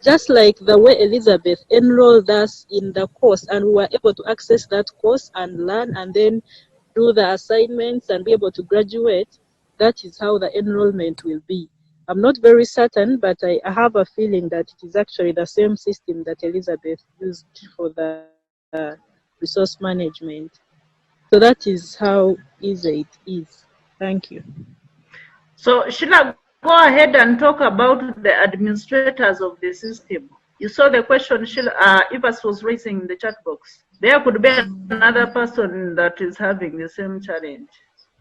just like the way Elizabeth enrolled us in the course and we were able to access that course and learn and then do the assignments and be able to graduate, that is how the enrollment will be. I'm not very certain, but I have a feeling that it is actually the same system that Elizabeth used for the resource management. So that is how easy it is. Thank you. So Sheila, go ahead and talk about the administrators of the system. You saw the question Sheila, Ivas was raising in the chat box. There could be another person that is having the same challenge.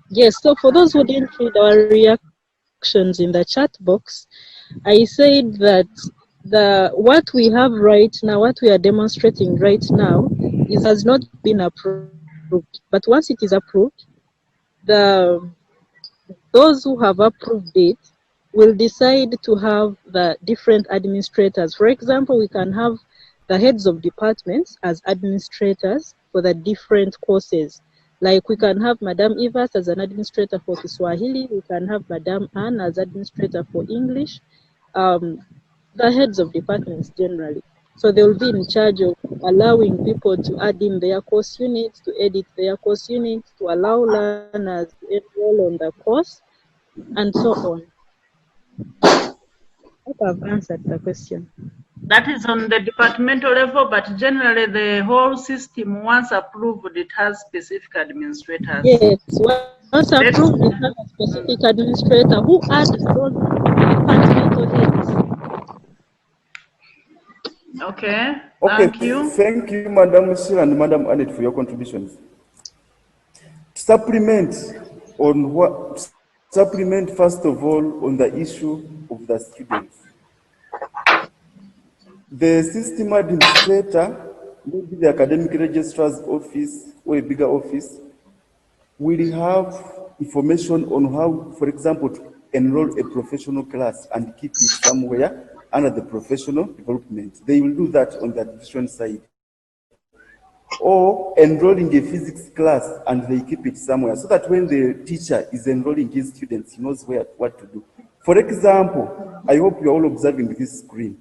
Yes, so for those who didn't read our reactions in the chat box, I said that what we have right now, what we are demonstrating right now, has not been approved. But once it is approved, those who have approved it will decide to have the different administrators. For example, we can have the heads of departments as administrators for the different courses. Like we can have Madam Ivas as an administrator for Kiswahili, we can have Madam Anne as administrator for English, the heads of departments generally. So they will be in charge of allowing people to add in their course units, to edit their course units, to allow learners to enroll on the course, and so on. I hope I've answered the question. That is on the departmental level, but generally the whole system, once approved, it has specific administrators. Yes, once approved, it has a specific administrator who adds those departmental heads. Okay, Okay, thank you. Thank you, Madam Sheila and Madam Annette, for your contributions. To supplement first of all on the issue of the students. The system administrator, maybe the academic registrar's office or a bigger office, will have information on how, for example, to enroll a professional class and keep it somewhere under the professional development. They will do that on the admission side. Or enrolling a physics class and they keep it somewhere so that when the teacher is enrolling his students, he knows what to do. For example, I hope you're all observing this screen.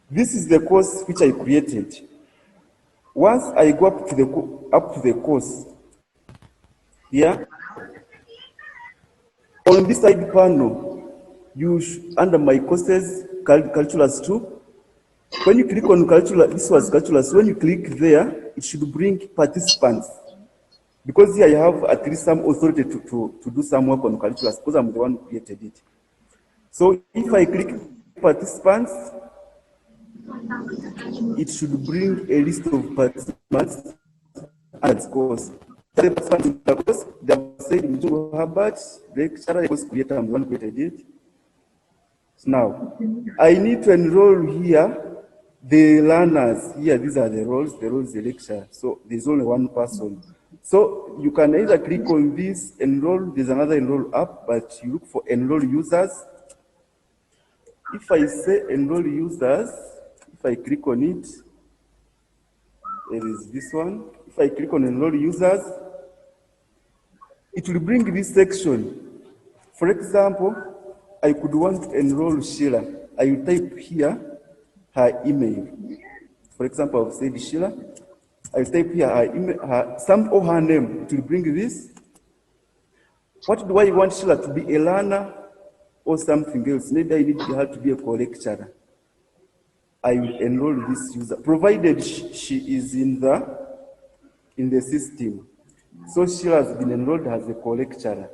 This is the course which I created. Once I go up to the course, here, on this side panel, under my courses, calculus 2, when you click on calculus, this was calculus, when you click there, it should bring participants. Because here I have at least some authority to do some work on calculus, because I'm the one who created it. So if I click participants, it should bring a list of participants and course. The participants in the course, they have said Mujungu Herbert, lecturer, course creator, I'm the one who created it. So now, I need to enroll here the learners. Here, these are the roles, the lecturer. So there's only one person. So you can either click on this, enroll, there's another enroll up, but you look for enroll users. If I say enroll users, if I click on it, there is this one. If I click on enroll users, it will bring this section. For example, I could want to enroll Sheila. I will type here her email. For example, I've said Sheila. I will type here her email, some of her name. It will bring this. What do I want Sheila to be, a learner or something else? Maybe I need her to be a co-lecturer. I will enroll this user, provided she is in the system. So Sheila has been enrolled as a co-lecturer.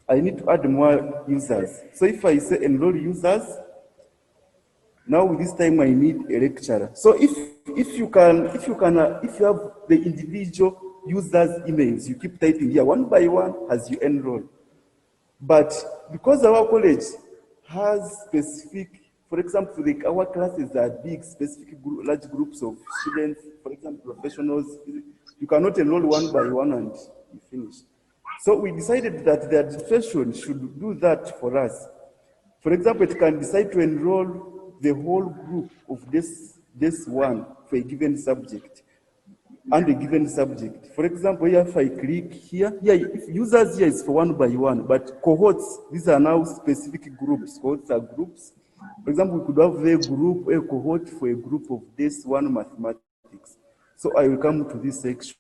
I need to add more users. So if I say enroll users, now this time I need a lecturer. So if you have the individual users' emails, you keep typing here one by one as you enroll. But because our college has specific, for example, like our classes are big, specific large groups of students, for example, professionals, you cannot enroll one by one and you finish. So we decided that the administration should do that for us. For example, it can decide to enroll the whole group of this one for a given subject. and a given subject. For example, here if I click here, if users here is for one by one, but cohorts, these are now specific groups. Cohorts are groups. For example, we could have a cohort for a group of this one mathematics. So I will come to this section.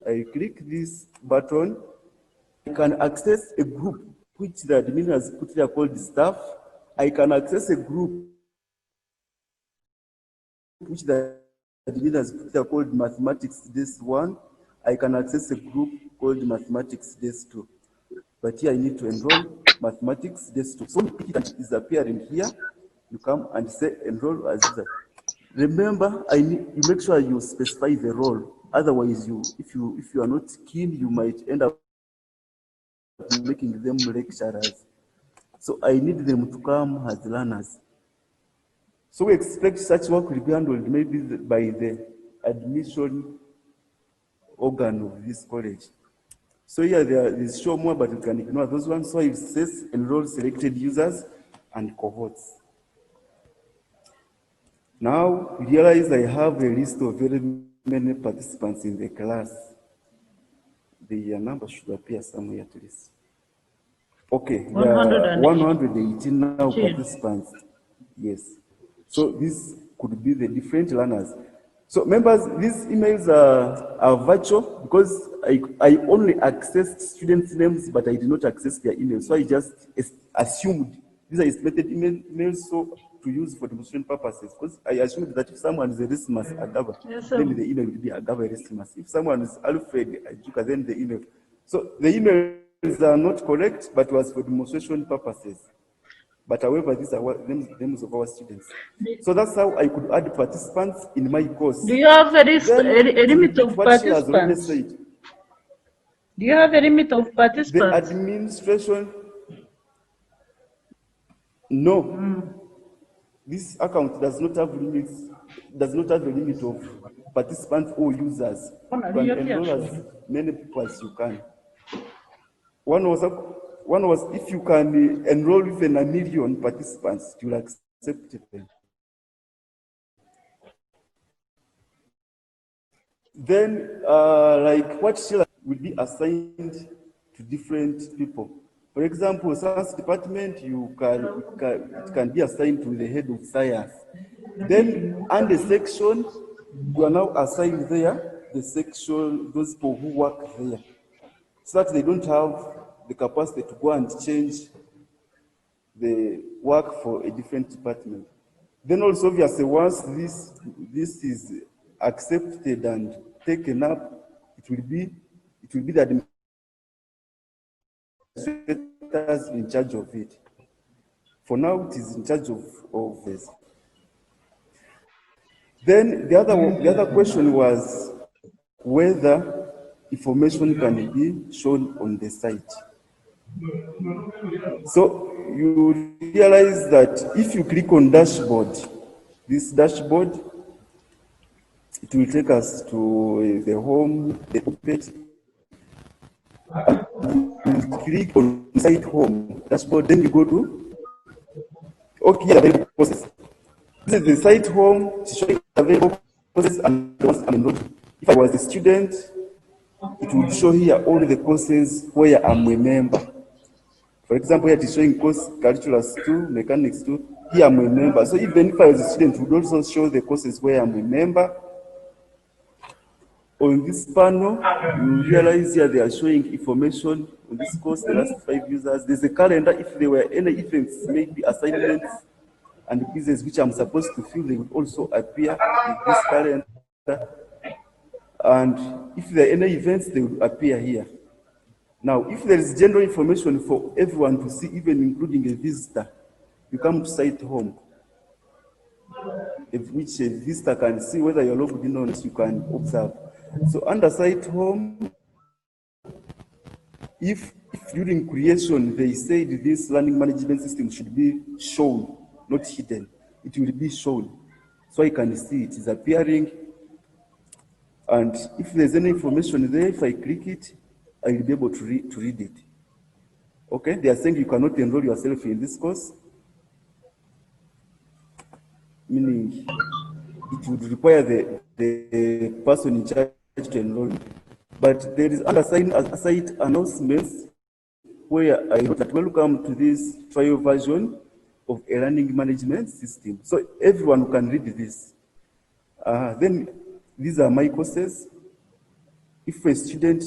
I click this button. I can access a group which the admin has put there called staff. I can access a group which the admin has put there called mathematics this one. I can access a group called mathematics this 2. But here I need to enroll mathematics this 2. So when it is appearing here, you come and say enroll as user. Remember, you make sure you specify the role. Otherwise, if you are not keen, you might end up making them lecturers. So I need them to come as learners. So we expect such work will be handled maybe by the admission organ of this college. So here there is show more, but you can ignore those ones. So it says enroll selected users and cohorts. Now realize I have a list of very many participants in the class. The number should appear somewhere at least. Okay, there are 118 now participants. Yes. So this could be the different learners. So members, these emails are virtual because I only accessed students' names, but I did not access their emails. So I just assumed these are estimated emails so to use for demonstration purposes. Because I assumed that if someone is Erasmus Agaba, then the email will be Agaba Erasmus. If someone is Alfred Ajuka, then the email. So the emails are not correct, but was for demonstration purposes. But however, these are names of our students. So that's how I could add participants in my course. Do you have a limit of participants? Do you have a limit of participants? The administration, no. This account does not have limits, does not have a limit of participants or users. You can enroll as many people as you can. One was if you can enroll even 1 million participants, you'll accept them. Then, like what Sheila will be assigned to different people. For example, science department, it can be assigned to the head of science. Then, under section, you are now assigned there, the section, those people who work there, so that they don't have the capacity to go and change the work for a different department. Then also, obviously, once this is accepted and taken up, it will be the administrators in charge of it. For now, it is in charge of this. Then the other question was whether information can be shown on the site. So you realize that if you click on dashboard, this dashboard, it will take us to the home page. You click on site home dashboard, then you go to okay, available courses. This is the site home showing available courses and the ones I'm enrolled. If I was a student, it would show here all the courses where I'm a member. For example, here it is showing course calculus 2, mechanics 2. Here I'm a member. So even if I was a student, it would also show the courses where I'm a member. On this panel, you realize here they are showing information on this course, the last 5 users. There's a calendar. If there were any events, maybe assignments and quizzes which I'm supposed to fill, they would also appear in this calendar. And if there are any events, they would appear here. Now, if there is general information for everyone to see, even including a visitor, you come to site home, which a visitor can see whether you're logged in or not, you can observe. So under site home, if during creation they said this learning management system should be shown, not hidden, it will be shown. So I can see it is appearing. And if there's any information there, if I click it, I will be able to read it. Okay, they are saying you cannot enroll yourself in this course, meaning it would require the person in charge to enroll. But there is other site announcements where I wrote that welcome to this trial version of a learning management system. So everyone can read this. Then these are my courses. If a student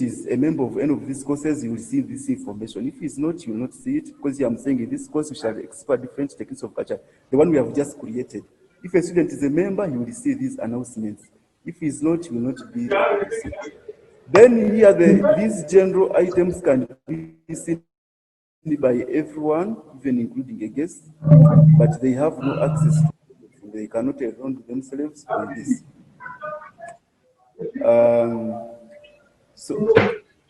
is a member of any of these courses, you will see this information. If he's not, you will not see it, because I'm saying in this course we shall explore different techniques of culture, the one we have just created. If a student is a member, he will see these announcements. If he's not, he will not be able to see. Then here, these general items can be seen by everyone, even including a guest, but they have no access to it. They cannot enroll themselves on this.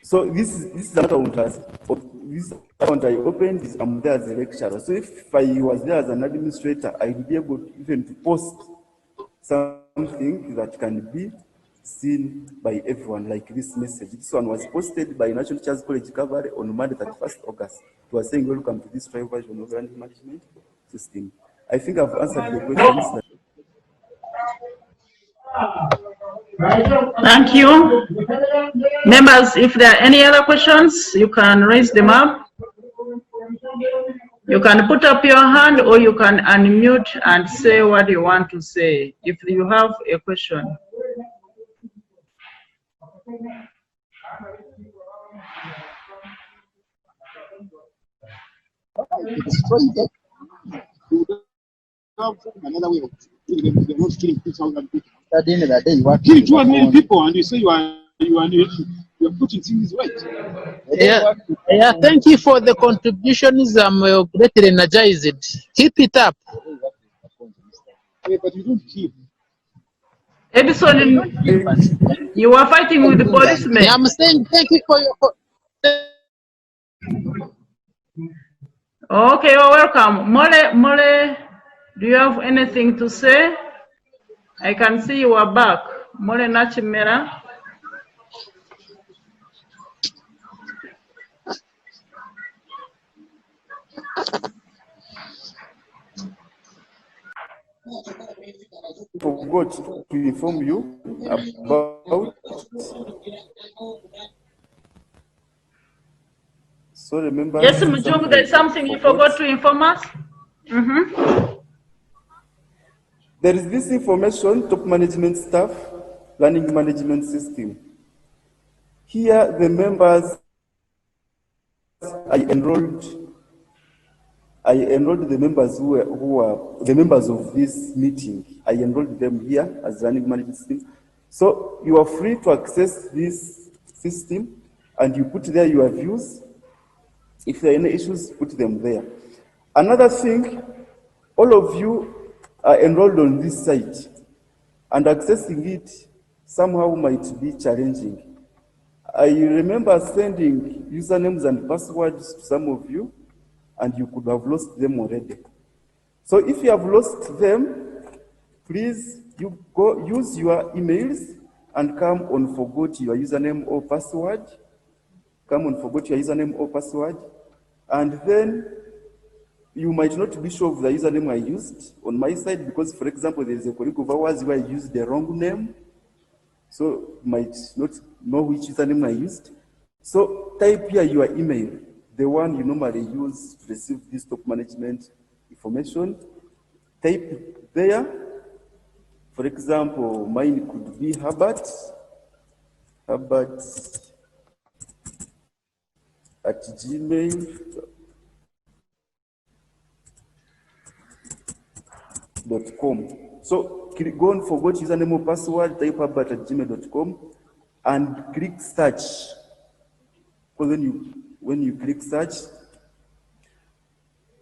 So this is the account this account I opened is I'm there as a lecturer. So if I was there as an administrator, I would be able to even to post something that can be seen by everyone, like this message. This one was posted by National Teachers College Kabale on Monday 31st August. It was saying welcome to this trial version of learning management system. I think I've answered the questions. Thank you. Members, if there are any other questions, you can raise them up. You can put up your hand or you can unmute and say what you want to say if you have a question. Another way of doing them, they're not killing 2,000 people. At the end of the day, you are killing 2 million people, and you say you're putting things right. Yeah, thank you for the contributions. I'm greatly energized. Keep it up. Yeah, but you don't keep. Edison, you were fighting with the policemen. Yeah, I'm saying thank you for your. Okay, you're welcome. Mole, do you have anything to say? I can see you are back. Mole Nachimera. Forgot to inform you about. So remember. Yes, Mujungu, there's something you forgot to inform us. There is this information, top management staff, learning management system. Here, the members, I enrolled the members who are the members of this meeting. I enrolled them here as learning management system. So you are free to access this system and you put there your views. If there are any issues, put them there. Another thing, all of you are enrolled on this site, and accessing it somehow might be challenging. I remember sending usernames and passwords to some of you, and you could have lost them already. So if you have lost them, please you go use your emails and come on forgot your username or password. Come on forgot your username or password, and then you might not be sure of the username I used on my side, because, for example, there is a colleague of ours where I used the wrong name, so you might not know which username I used. So type here your email, the one you normally use to receive this top management information. Type it there. For example, mine could be Herbert at gmail.com. So go on forgot username or password, type Herbert at gmail.com and click search. Because when you click search,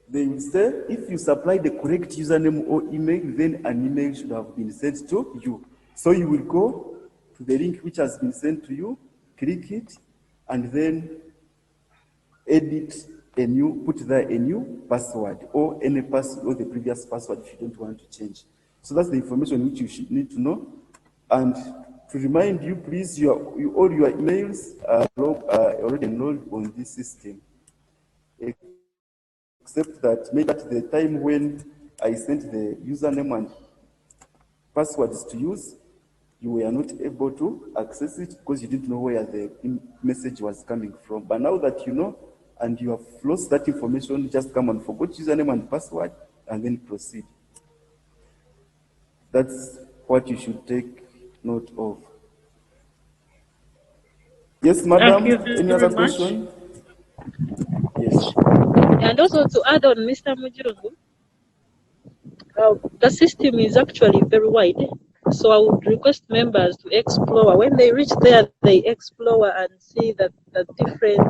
they will say if you supply the correct username or email, then an email should have been sent to you. So you will go to the link which has been sent to you, click it, and then put there a new password or any password or the previous password if you don't want to change. So that's the information which you should need to know. And to remind you, please, all your emails are already enrolled on this system. Except that maybe at the time when I sent the username and passwords to use, you were not able to access it because you didn't know where the message was coming from. But now that you know and you have lost that information, just come and forget username and password and then proceed. That's what you should take note of. Yes, madam, Thank you any very other much. question? Yes. And also to add on, Mr. Mujungu, the system is actually very wide. So I would request members to explore. When they reach there, they explore and see that the different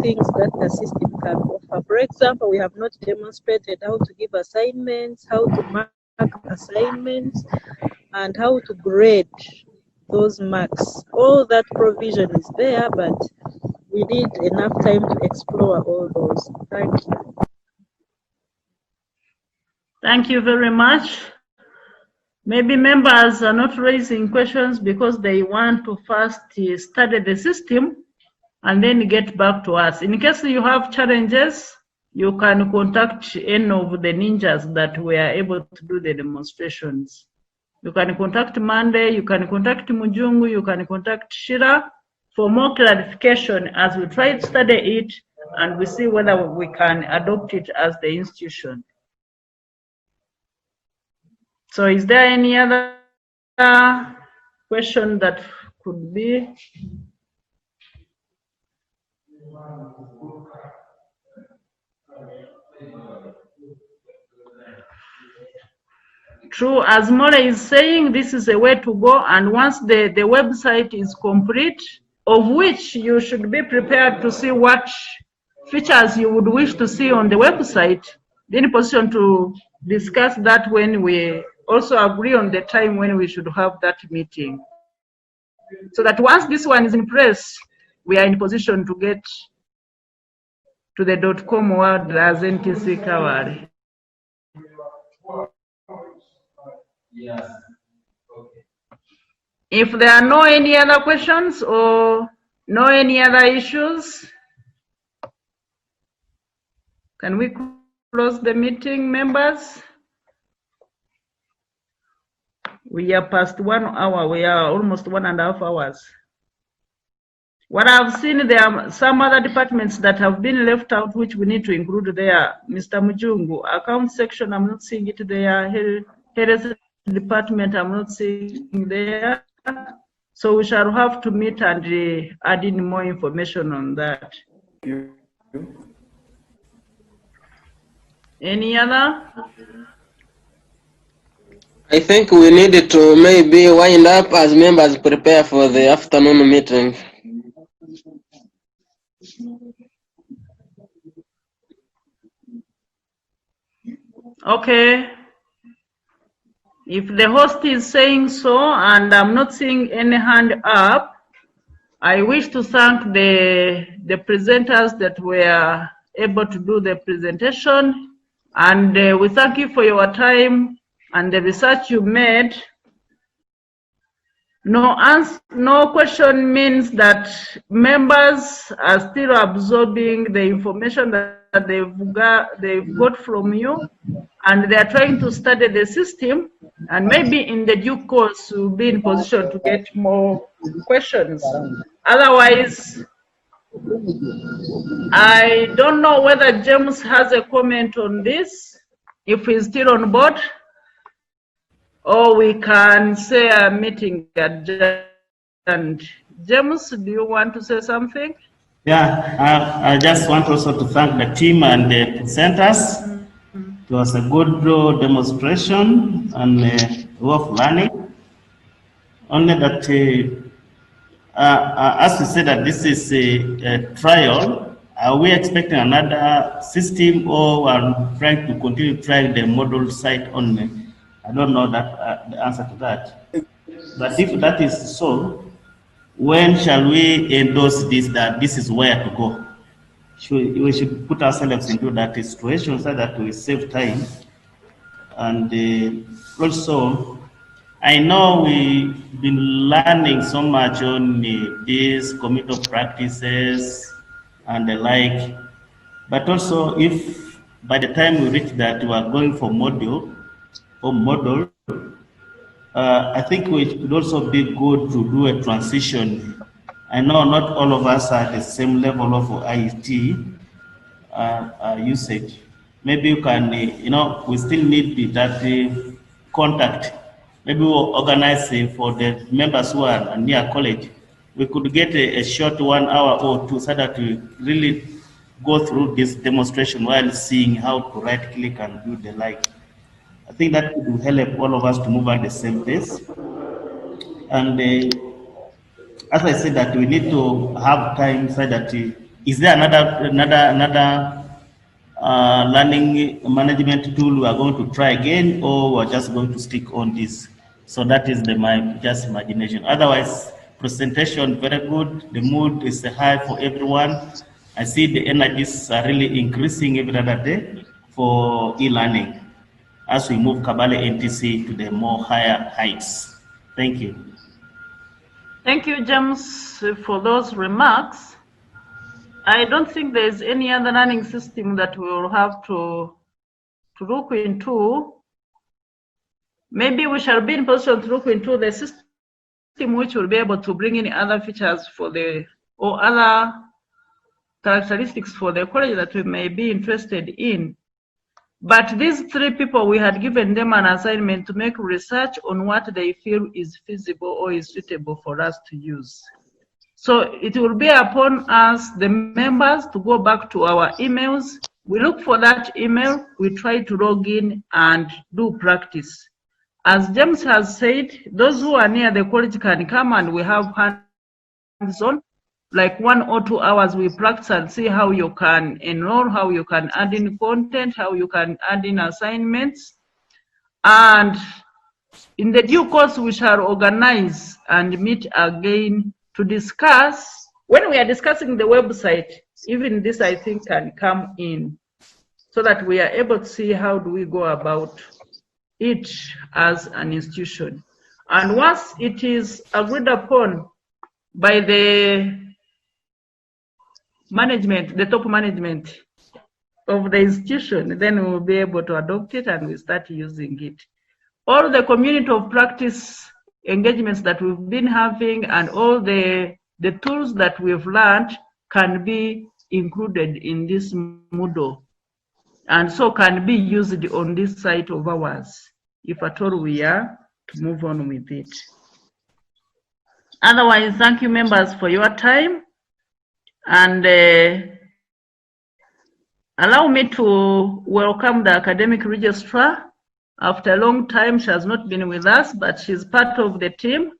things that the system can offer. For example, we have not demonstrated how to give assignments, how to mark assignments, and how to grade those marks. All that provision is there, but we need enough time to explore all those. Thank you. Thank you very much. Maybe members are not raising questions because they want to first study the system and then get back to us. In case you have challenges, you can contact any of the ninjas that were able to do the demonstrations. You can contact Monday, you can contact Mujungu, you can contact Sheila for more clarification as we try to study it and we see whether we can adopt it as the institution. So is there any other question that could be? True, as Mole is saying, this is a way to go, and once the website is complete, of which you should be prepared to see what features you would wish to see on the website, be in a position to discuss that when we also agree on the time when we should have that meeting. So that once this one is in place, we are in position to get to the .com world as NTC-Kabale. If there are no any other questions or no any other issues, can we close the meeting, members? We are past 1 hour. We are almost 1.5 hours. What I've seen, there are some other departments that have been left out, which we need to include there. Mr. Mujungu, account section, I'm not seeing it there. Health department, I'm not seeing there. So we shall have to meet and add in more information on that. Any other? I think we need to maybe wind up as members prepare for the afternoon meeting. Okay. If the host is saying so, and I'm not seeing any hand up, I wish to thank the presenters that were able to do the presentation, and we thank you for your time and the research you made. No question means that members are still absorbing the information that they've got from you, and they are trying to study the system, and maybe in the due course we'll be in position to get more questions. Otherwise, I don't know whether James has a comment on this, if he's still on board, or we can say a meeting adjourned. James, do you want to say something? Yeah, I just want also to thank the team and the presenters. It was a good demonstration and way of learning. Only that, as we said, that this is a trial. Are we expecting another system, or are we trying to continue trying the model site only? I don't know that the answer to that. But if that is so, when shall we endorse this, that this is where to go? We should put ourselves into that situation so that we save time. And also, I know we've been learning so much on these committal practices and the like, but also if by the time we reach that we are going for module or model, I think it would also be good to do a transition. I know not all of us are at the same level of IT usage. Maybe you can, we still need that contact. Maybe we'll organize for the members who are near college. We could get a short 1 hour or two so that we really go through this demonstration while seeing how to right click and do the like. I think that will help all of us to move at the same pace. And as I said, that we need to have time so that is there another learning management tool we are going to try again, or we're just going to stick on this? So that is my just imagination. Otherwise, presentation very good. The mood is high for everyone. I see the energies are really increasing every other day for e-learning as we move Kabale NTC to the more higher heights. Thank you. Thank you, James, for those remarks. I don't think there's any other learning system that we will have to look into. Maybe we shall be in position to look into the system which will be able to bring in other features or other characteristics for the college that we may be interested in. But these three people, we had given them an assignment to make research on what they feel is feasible or is suitable for us to use. So it will be upon us, the members, to go back to our emails. We look for that email, we try to log in and do practice. As James has said, those who are near the college can come and we have hands-on, like 1 or 2 hours we practice and see how you can enroll, how you can add in content, how you can add in assignments. And in the due course, we shall organize and meet again to discuss. When we are discussing the website, even this I think can come in so that we are able to see how do we go about it as an institution. And once it is agreed upon by the management, the top management of the institution, then we will be able to adopt it and we start using it. All the community of practice engagements that we've been having and all the tools that we've learned can be included in this Moodle, and so can be used on this site of ours, if at all we are to move on with it. Otherwise, thank you members for your time. And allow me to welcome the academic registrar. After a long time, she has not been with us, but she's part of the team.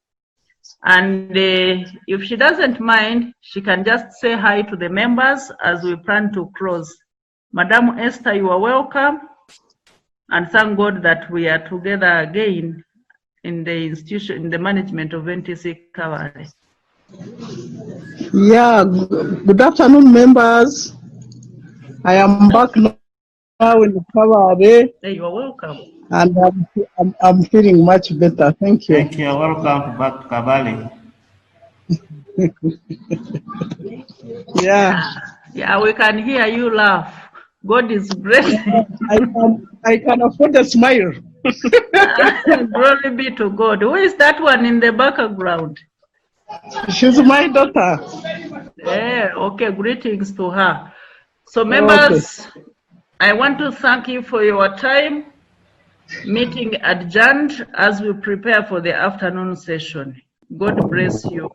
And if she doesn't mind, she can just say hi to the members as we plan to close. Madam Esther, you are welcome. And thank God that we are together again in the institution, in the management of NTC-Kabale. Yeah, good afternoon, members. I am back now in Kabale. Hey, you are welcome. And I'm feeling much better. Thank you. Thank you. Welcome back to Kabale. Yeah. Yeah, we can hear you laugh. God is great. I can afford a smile. Glory be to God. Who is that one in the background? She's my daughter. Yeah, okay, greetings to her. So members, okay. I want to thank you for your time. Meeting adjourned as we prepare for the afternoon session. God bless you.